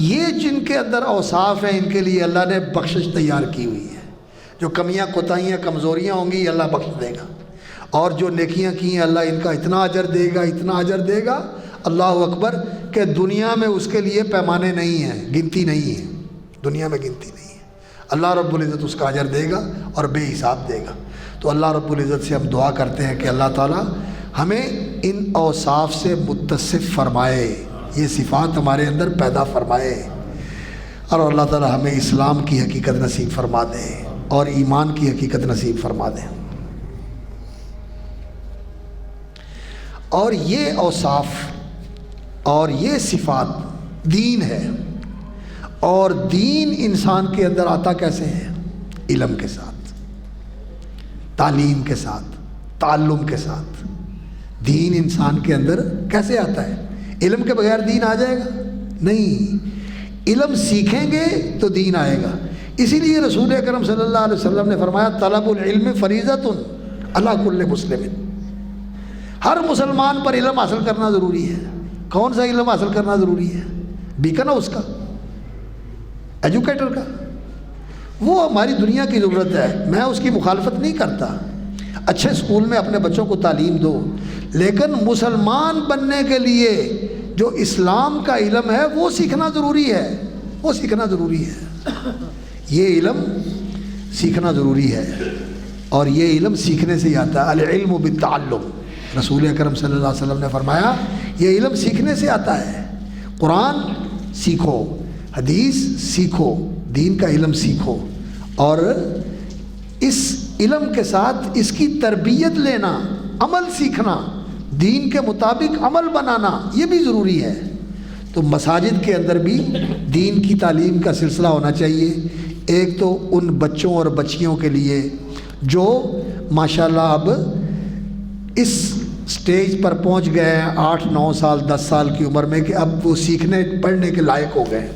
یہ جن کے اندر اوصاف ہیں ان کے لیے اللہ نے بخشش تیار کی ہوئی ہے. جو کمیاں کوتاہیاں کمزوریاں ہوں گی اللہ بخش دے گا، اور جو نیکیاں کی ہیں اللہ ان کا اتنا اجر دے گا، اتنا اجر دے گا، اللہ اکبر، کہ دنیا میں اس کے لیے پیمانے نہیں ہیں، گنتی نہیں ہے، دنیا میں گنتی نہیں ہے۔ اللہ رب العزت اس کا اجر دے گا اور بے حساب دے گا۔ تو اللہ رب العزت سے ہم دعا کرتے ہیں کہ اللہ تعالیٰ ہمیں ان اوصاف سے متصف فرمائے، یہ صفات ہمارے اندر پیدا فرمائے، اور اللہ تعالیٰ ہمیں اسلام کی حقیقت نصیب فرما دے اور ایمان کی حقیقت نصیب فرما دے۔ اور یہ اوصاف اور یہ صفات دین ہے، اور دین انسان کے اندر آتا کیسے ہے؟ علم کے ساتھ، تعلیم کے ساتھ، تعلم کے ساتھ۔ دین انسان کے اندر کیسے آتا ہے؟ علم کے بغیر دین آ جائے گا؟ نہیں، علم سیکھیں گے تو دین آئے گا۔ اسی لیے رسول اکرم صلی اللہ علیہ وسلم نے فرمایا طلب العلم فریضۃ علی کل مسلم، ہر مسلمان پر علم حاصل کرنا ضروری ہے۔ کون سا علم حاصل کرنا ضروری ہے؟ بیکن اس کا، ایجوکیٹر کا، وہ ہماری دنیا کی ضرورت ہے، میں اس کی مخالفت نہیں کرتا، اچھے اسکول میں اپنے بچوں کو تعلیم دو، لیکن مسلمان بننے کے لیے جو اسلام کا علم ہے وہ سیکھنا ضروری ہے، وہ سیکھنا ضروری ہے، یہ علم سیکھنا ضروری ہے، اور یہ علم سیکھنے سے ہی آتا ہے۔ العلم بالتعلم، رسول اکرم صلی اللہ علیہ وسلم نے فرمایا یہ علم سیکھنے سے آتا ہے۔ قرآن سیکھو، حدیث سیکھو، دین کا علم سیکھو، اور اس علم کے ساتھ اس کی تربیت لینا، عمل سیکھنا، دین کے مطابق عمل بنانا، یہ بھی ضروری ہے۔ تو مساجد کے اندر بھی دین کی تعلیم کا سلسلہ ہونا چاہیے۔ ایک تو ان بچوں اور بچیوں کے لیے جو ماشاءاللہ اب اس سٹیج پر پہنچ گئے ہیں 8-9 سال 10 سال کی عمر میں، کہ اب وہ سیکھنے پڑھنے کے لائق ہو گئے ہیں،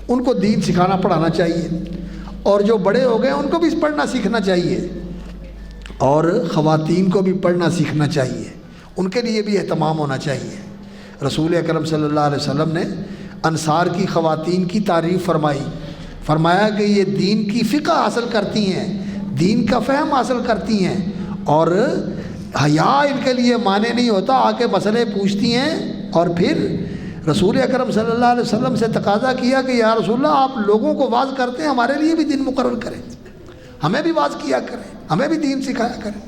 ان کو دین سکھانا پڑھانا چاہیے، اور جو بڑے ہو گئے ان کو بھی پڑھنا سیکھنا چاہیے، اور خواتین کو بھی پڑھنا سیکھنا چاہیے، ان کے لیے بھی اہتمام ہونا چاہیے۔ رسول اکرم صلی اللہ علیہ وسلم نے انصار کی خواتین کی تعریف فرمائی، فرمایا کہ یہ دین کی فقہ حاصل کرتی ہیں، دین کا فہم حاصل کرتی ہیں، اور حیا ان کے لیے مانے نہیں ہوتا، آ کے مسئلے پوچھتی ہیں، اور پھر رسول اکرم صلی اللہ علیہ وسلم سے تقاضا کیا کہ یا رسول اللہ آپ لوگوں کو واعظ کرتے ہیں، ہمارے لیے بھی دین مقرر کریں، ہمیں بھی واعظ کیا کریں، ہمیں بھی دین سکھایا کریں۔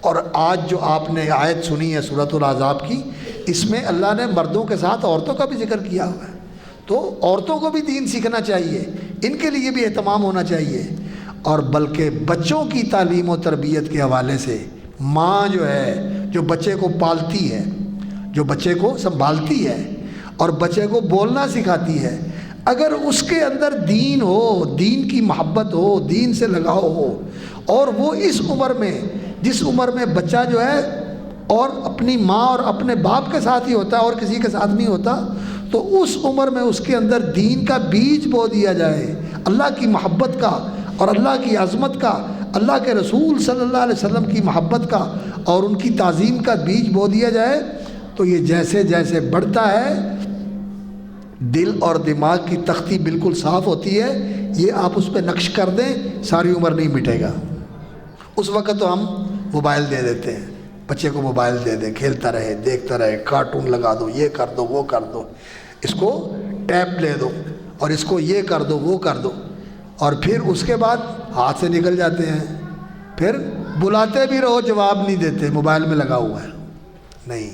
اور آج جو آپ نے آیت سنی ہے سورۃ الاحزاب کی، اس میں اللہ نے مردوں کے ساتھ عورتوں کا بھی ذکر کیا ہوا ہے، تو عورتوں کو بھی دین سیکھنا چاہیے، ان کے لیے بھی اہتمام ہونا چاہیے۔ اور بلکہ بچوں کی تعلیم و تربیت کے حوالے سے ماں جو ہے، جو بچے کو پالتی ہے، جو بچے کو سنبھالتی ہے اور بچے کو بولنا سکھاتی ہے، اگر اس کے اندر دین ہو، دین کی محبت ہو، دین سے لگاؤ ہو، اور وہ اس عمر میں، جس عمر میں بچہ جو ہے اور اپنی ماں اور اپنے باپ کے ساتھ ہی ہوتا ہے اور کسی کے ساتھ نہیں ہوتا، تو اس عمر میں اس کے اندر دین کا بیج بو دیا جائے، اللہ کی محبت کا اور اللہ کی عظمت کا، اللہ کے رسول صلی اللہ علیہ وسلم کی محبت کا اور ان کی تعظیم کا بیج بو دیا جائے، تو یہ جیسے جیسے بڑھتا ہے دل اور دماغ کی تختی بالکل صاف ہوتی ہے۔ یہ آپ اس پہ نقش کر دیں، ساری عمر نہیں مٹے گا۔ اس وقت تو ہم موبائل دے دیتے ہیں، بچے کو موبائل دے دیں، کھیلتا رہے، دیکھتا رہے، کارٹون لگا دو، یہ کر دو، وہ کر دو، اس کو ٹیپ لے دو اور اس کو یہ کر دو، وہ کر دو، اور پھر اس کے بعد ہاتھ سے نکل جاتے ہیں، پھر بلاتے بھی رہو جواب نہیں دیتے، موبائل میں لگا ہوا ہے۔ نہیں،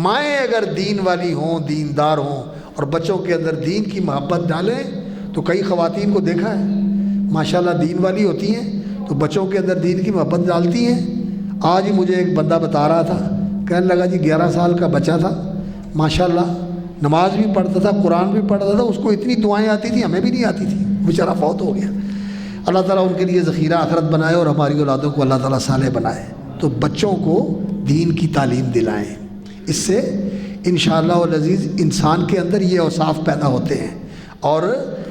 مائیں اگر دین والی ہوں، دیندار ہوں، اور بچوں کے اندر دین کی محبت ڈالیں، تو کئی خواتین کو دیکھا ہے ماشاءاللہ دین والی ہوتی ہیں تو بچوں کے اندر دین کی محبت ڈالتی ہیں۔ آج ہی مجھے ایک بندہ بتا رہا تھا، کہنے لگا جی 11 سال کا بچہ تھا، ماشاءاللہ نماز بھی پڑھتا تھا، قرآن بھی پڑھتا تھا، اس کو اتنی دعائیں آتی تھیں، ہمیں بھی نہیں آتی تھیں، بیچارہ فوت ہو گیا۔ اللہ تعالیٰ ان کے لیے ذخیرہ آخرت بنائے اور ہماری اولادوں کو اللہ تعالیٰ صالح بنائے۔ تو بچوں کو دین کی تعلیم دلائیں، اس سے انشاءاللہ العزیز انسان کے اندر یہ اوصاف پیدا ہوتے ہیں۔ اور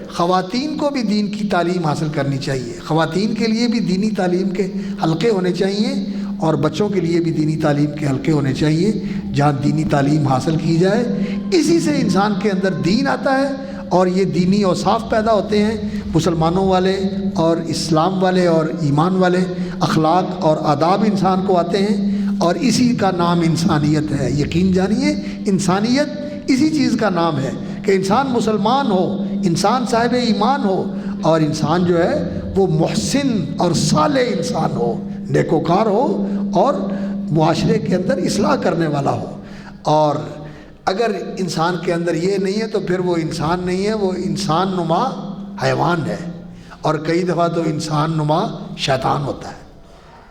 خواتین کو بھی دین کی تعلیم حاصل کرنی چاہیے، خواتین کے لیے بھی دینی تعلیم کے حلقے ہونے چاہیے، اور بچوں کے لیے بھی دینی تعلیم کے حلقے ہونے چاہیے، جہاں دینی تعلیم حاصل کی جائے۔ اسی سے انسان کے اندر دین آتا ہے اور یہ دینی اوصاف پیدا ہوتے ہیں۔ مسلمانوں والے اور اسلام والے اور ایمان والے اخلاق اور آداب انسان کو آتے ہیں، اور اسی کا نام انسانیت ہے۔ یقین جانیے انسانیت اسی چیز کا نام ہے کہ انسان مسلمان ہو، انسان صاحب ایمان ہو، اور انسان جو ہے وہ محسن اور صالح انسان ہو، نیکوکار ہو، اور معاشرے کے اندر اصلاح کرنے والا ہو۔ اور اگر انسان کے اندر یہ نہیں ہے تو پھر وہ انسان نہیں ہے، وہ انسان نما حیوان ہے، اور کئی دفعہ تو انسان نما شیطان ہوتا ہے،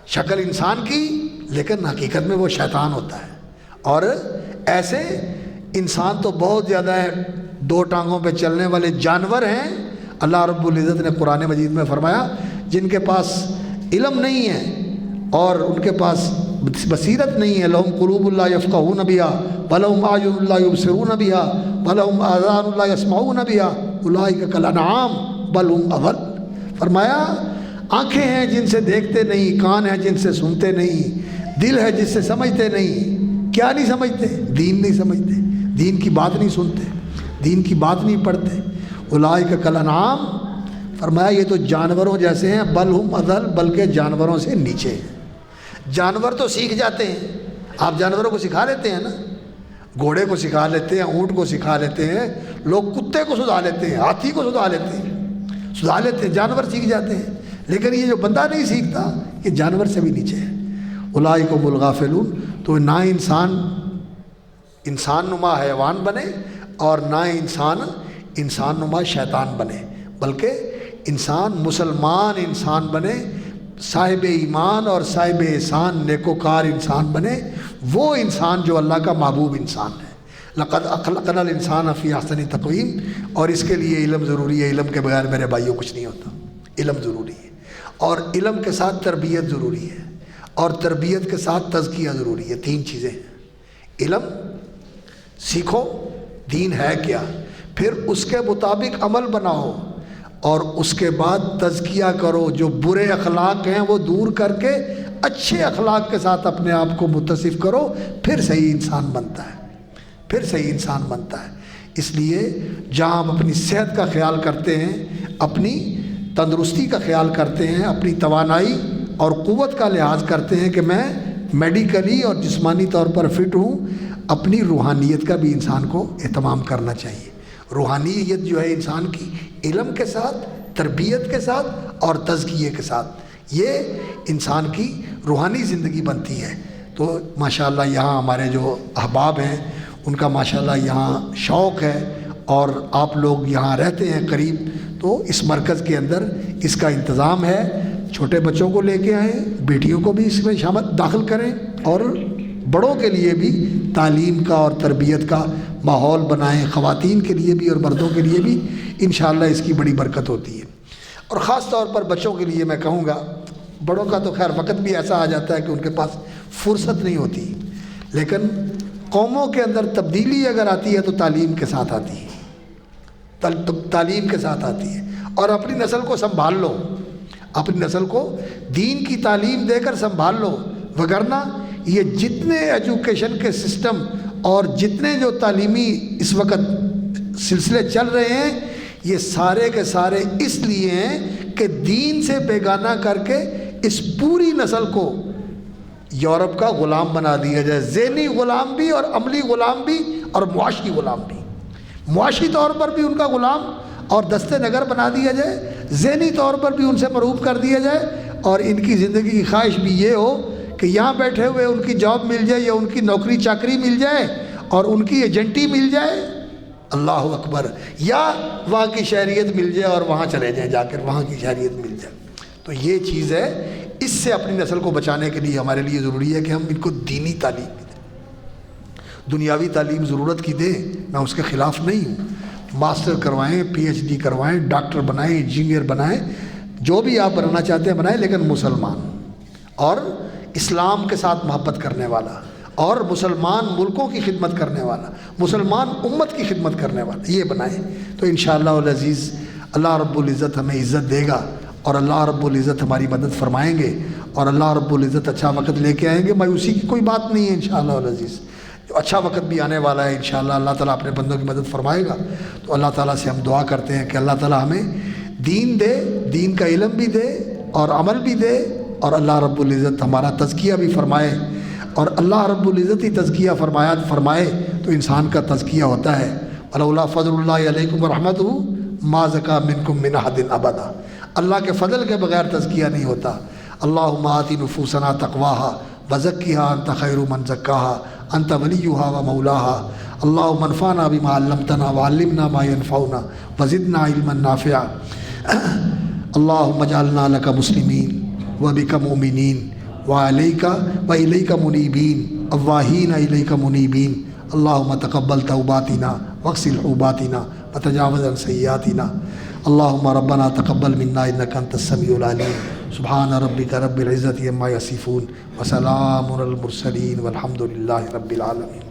شکل انسان کی لیکن حقیقت میں وہ شیطان ہوتا ہے۔ اور ایسے انسان تو بہت زیادہ ہے، دو ٹانگوں پہ چلنے والے جانور ہیں۔ اللہ رب العزت نے قرآن مجید میں فرمایا جن کے پاس علم نہیں ہے اور ان کے پاس بصیرت نہیں ہے، لہم قلوب لا یفقہون بہا ولہم اعین لا یبصرون بہا ولہم آذان لا یسمعون بہا اولئک کالانعام بل ہم اضل۔ فرمایا آنکھیں ہیں جن سے دیکھتے نہیں، کان ہیں جن سے سنتے نہیں، دل ہے جس سے سمجھتے نہیں۔ کیا نہیں سمجھتے؟ دین نہیں سمجھتے، دین کی بات نہیں سنتے، دین کی بات نہیں پڑھتے۔ اولئک کالانعام، فرمایا یہ تو جانوروں جیسے ہیں، بل ہم اضل، بلکہ جانوروں سے نیچے ہیں۔ جانور تو سیکھ جاتے ہیں، آپ جانوروں کو سکھا لیتے ہیں نا، گھوڑے کو سکھا لیتے ہیں، اونٹ کو سکھا لیتے ہیں، لوگ کتے کو سدھا لیتے ہیں، ہاتھی کو سدھا لیتے ہیں، جانور سیکھ جاتے ہیں۔ لیکن یہ جو بندہ نہیں سیکھتا یہ جانور سے بھی نیچے ہے۔ اولئک هم الغافلون۔ تو نہ انسان نما حیوان بنے اور نہ انسان نما شیطان بنے، بلکہ انسان مسلمان انسان بنے، صاحب ایمان اور صاحب احسان نیکوکار انسان بنے، وہ انسان جو اللہ کا محبوب انسان ہے۔ لقد خلقنا الانسان فی احسن تقویم۔ اور اس کے لیے علم ضروری ہے، علم کے بغیر میرے بھائیوں کچھ نہیں ہوتا، علم ضروری ہے، اور علم کے ساتھ تربیت ضروری ہے، اور تربیت کے ساتھ تزکیہ ضروری ہے۔ تین چیزیں ہیں، علم سیکھو دین ہے کیا، پھر اس کے مطابق عمل بناؤ، اور اس کے بعد تزکیہ کرو، جو برے اخلاق ہیں وہ دور کر کے اچھے اخلاق کے ساتھ اپنے آپ کو متصف کرو، پھر صحیح انسان بنتا ہے، پھر صحیح انسان بنتا ہے۔ اس لیے جہاں ہم اپنی صحت کا خیال کرتے ہیں، اپنی تندرستی کا خیال کرتے ہیں، اپنی توانائی اور قوت کا لحاظ کرتے ہیں کہ میں میڈیکلی اور جسمانی طور پر فٹ ہوں، اپنی روحانیت کا بھی انسان کو اہتمام کرنا چاہیے۔ روحانیت جو ہے انسان کی علم کے ساتھ، تربیت کے ساتھ اور تزکیے کے ساتھ، یہ انسان کی روحانی زندگی بنتی ہے۔ تو ماشاءاللہ یہاں ہمارے جو احباب ہیں ان کا ماشاءاللہ یہاں شوق ہے، اور آپ لوگ یہاں رہتے ہیں قریب، تو اس مرکز کے اندر اس کا انتظام ہے۔ چھوٹے بچوں کو لے کے آئیں، بیٹیوں کو بھی اس میں شامل داخل کریں، اور بڑوں کے لیے بھی تعلیم کا اور تربیت کا ماحول بنائیں، خواتین کے لیے بھی اور مردوں کے لیے بھی۔ انشاءاللہ اس کی بڑی برکت ہوتی ہے۔ اور خاص طور پر بچوں کے لیے میں کہوں گا، بڑوں کا تو خیر وقت بھی ایسا آ جاتا ہے کہ ان کے پاس فرصت نہیں ہوتی، لیکن قوموں کے اندر تبدیلی اگر آتی ہے تو تعلیم کے ساتھ آتی ہے، تعلیم کے ساتھ آتی ہے۔ اور اپنی نسل کو سنبھال لو، اپنی نسل کو دین کی تعلیم دے کر سنبھال لو، وگرنہ یہ جتنے ایجوکیشن کے سسٹم اور جتنے جو تعلیمی اس وقت سلسلے چل رہے ہیں، یہ سارے کے سارے اس لیے ہیں کہ دین سے بیگانہ کر کے اس پوری نسل کو یورپ کا غلام بنا دیا جائے، ذہنی غلام بھی اور عملی غلام بھی اور معاشی غلام بھی، معاشی طور پر بھی ان کا غلام اور دستے نگر بنا دیا جائے، ذہنی طور پر بھی ان سے مروب کر دیا جائے، اور ان کی زندگی کی خواہش بھی یہ ہو کہ یہاں بیٹھے ہوئے ان کی جاب مل جائے یا ان کی نوکری چاکری مل جائے اور ان کی ایجنٹی مل جائے، اللہ اکبر، یا وہاں کی شہریت مل جائے اور وہاں چلے جائیں، جا کر وہاں کی شہریت مل جائے۔ تو یہ چیز ہے، اس سے اپنی نسل کو بچانے کے لیے ہمارے لیے ضروری ہے کہ ہم ان کو دینی تعلیم دیں، دنیاوی تعلیم ضرورت کی دیں، میں اس کے خلاف نہیں ہوں، ماسٹر کروائیں، پی ایچ ڈی کروائیں، ڈاکٹر بنائیں، انجینئر بنائیں، جو بھی آپ بنانا چاہتے ہیں بنائیں، لیکن مسلمان اور اسلام کے ساتھ محبت کرنے والا اور مسلمان ملکوں کی خدمت کرنے والا، مسلمان امت کی خدمت کرنے والا، یہ بنائیں۔ تو انشاءاللہ العزیز اللہ رب العزت ہمیں عزت دے گا، اور اللہ رب العزت ہماری مدد فرمائیں گے، اور اللہ رب العزت اچھا وقت لے کے آئیں گے۔ مایوسی کی کوئی بات نہیں ہے انشاءاللہ العزیز، اچھا وقت بھی آنے والا ہے انشاءاللہ، اللہ تعالیٰ اپنے بندوں کی مدد فرمائے گا۔ تو اللہ تعالیٰ سے ہم دعا کرتے ہیں کہ اللہ تعالیٰ ہمیں دین دے، دین کا علم بھی دے اور عمل بھی دے، اور اللہ رب العزت ہمارا تزکیہ بھی فرمائے، اور اللہ رب العزت ہی تزکیہ فرمائے تو انسان کا تزکیہ ہوتا ہے۔ ولولا فضل اللہ علیکم ورحمتہ ما زکا منکم من احد ابدا، اللہ کے فضل کے بغیر تزکیہ نہیں ہوتا۔ اللہم آتی نفوسنا تقواہا وزکیہا انت خیر من زکاہا انت ولیہا ومولاہا، اللہم انفعنا بما علمتنا وعلمنا ما ينفعنا وزدنا علما نافعا، اللہم اجعلنا لک مسلمین وبک مؤمنین وإلیک منیبین اواہین الیک منیبین، اللہم تقبل توباتنا واغسل حوباتنا وتجاوز عن سیئاتنا، اللہم ربنا تقبل منا انک انت السمیع العلیم، سبحان ربک رب العزت عما یصفون وسلام علی المرسلین والحمد للہ رب العالمین۔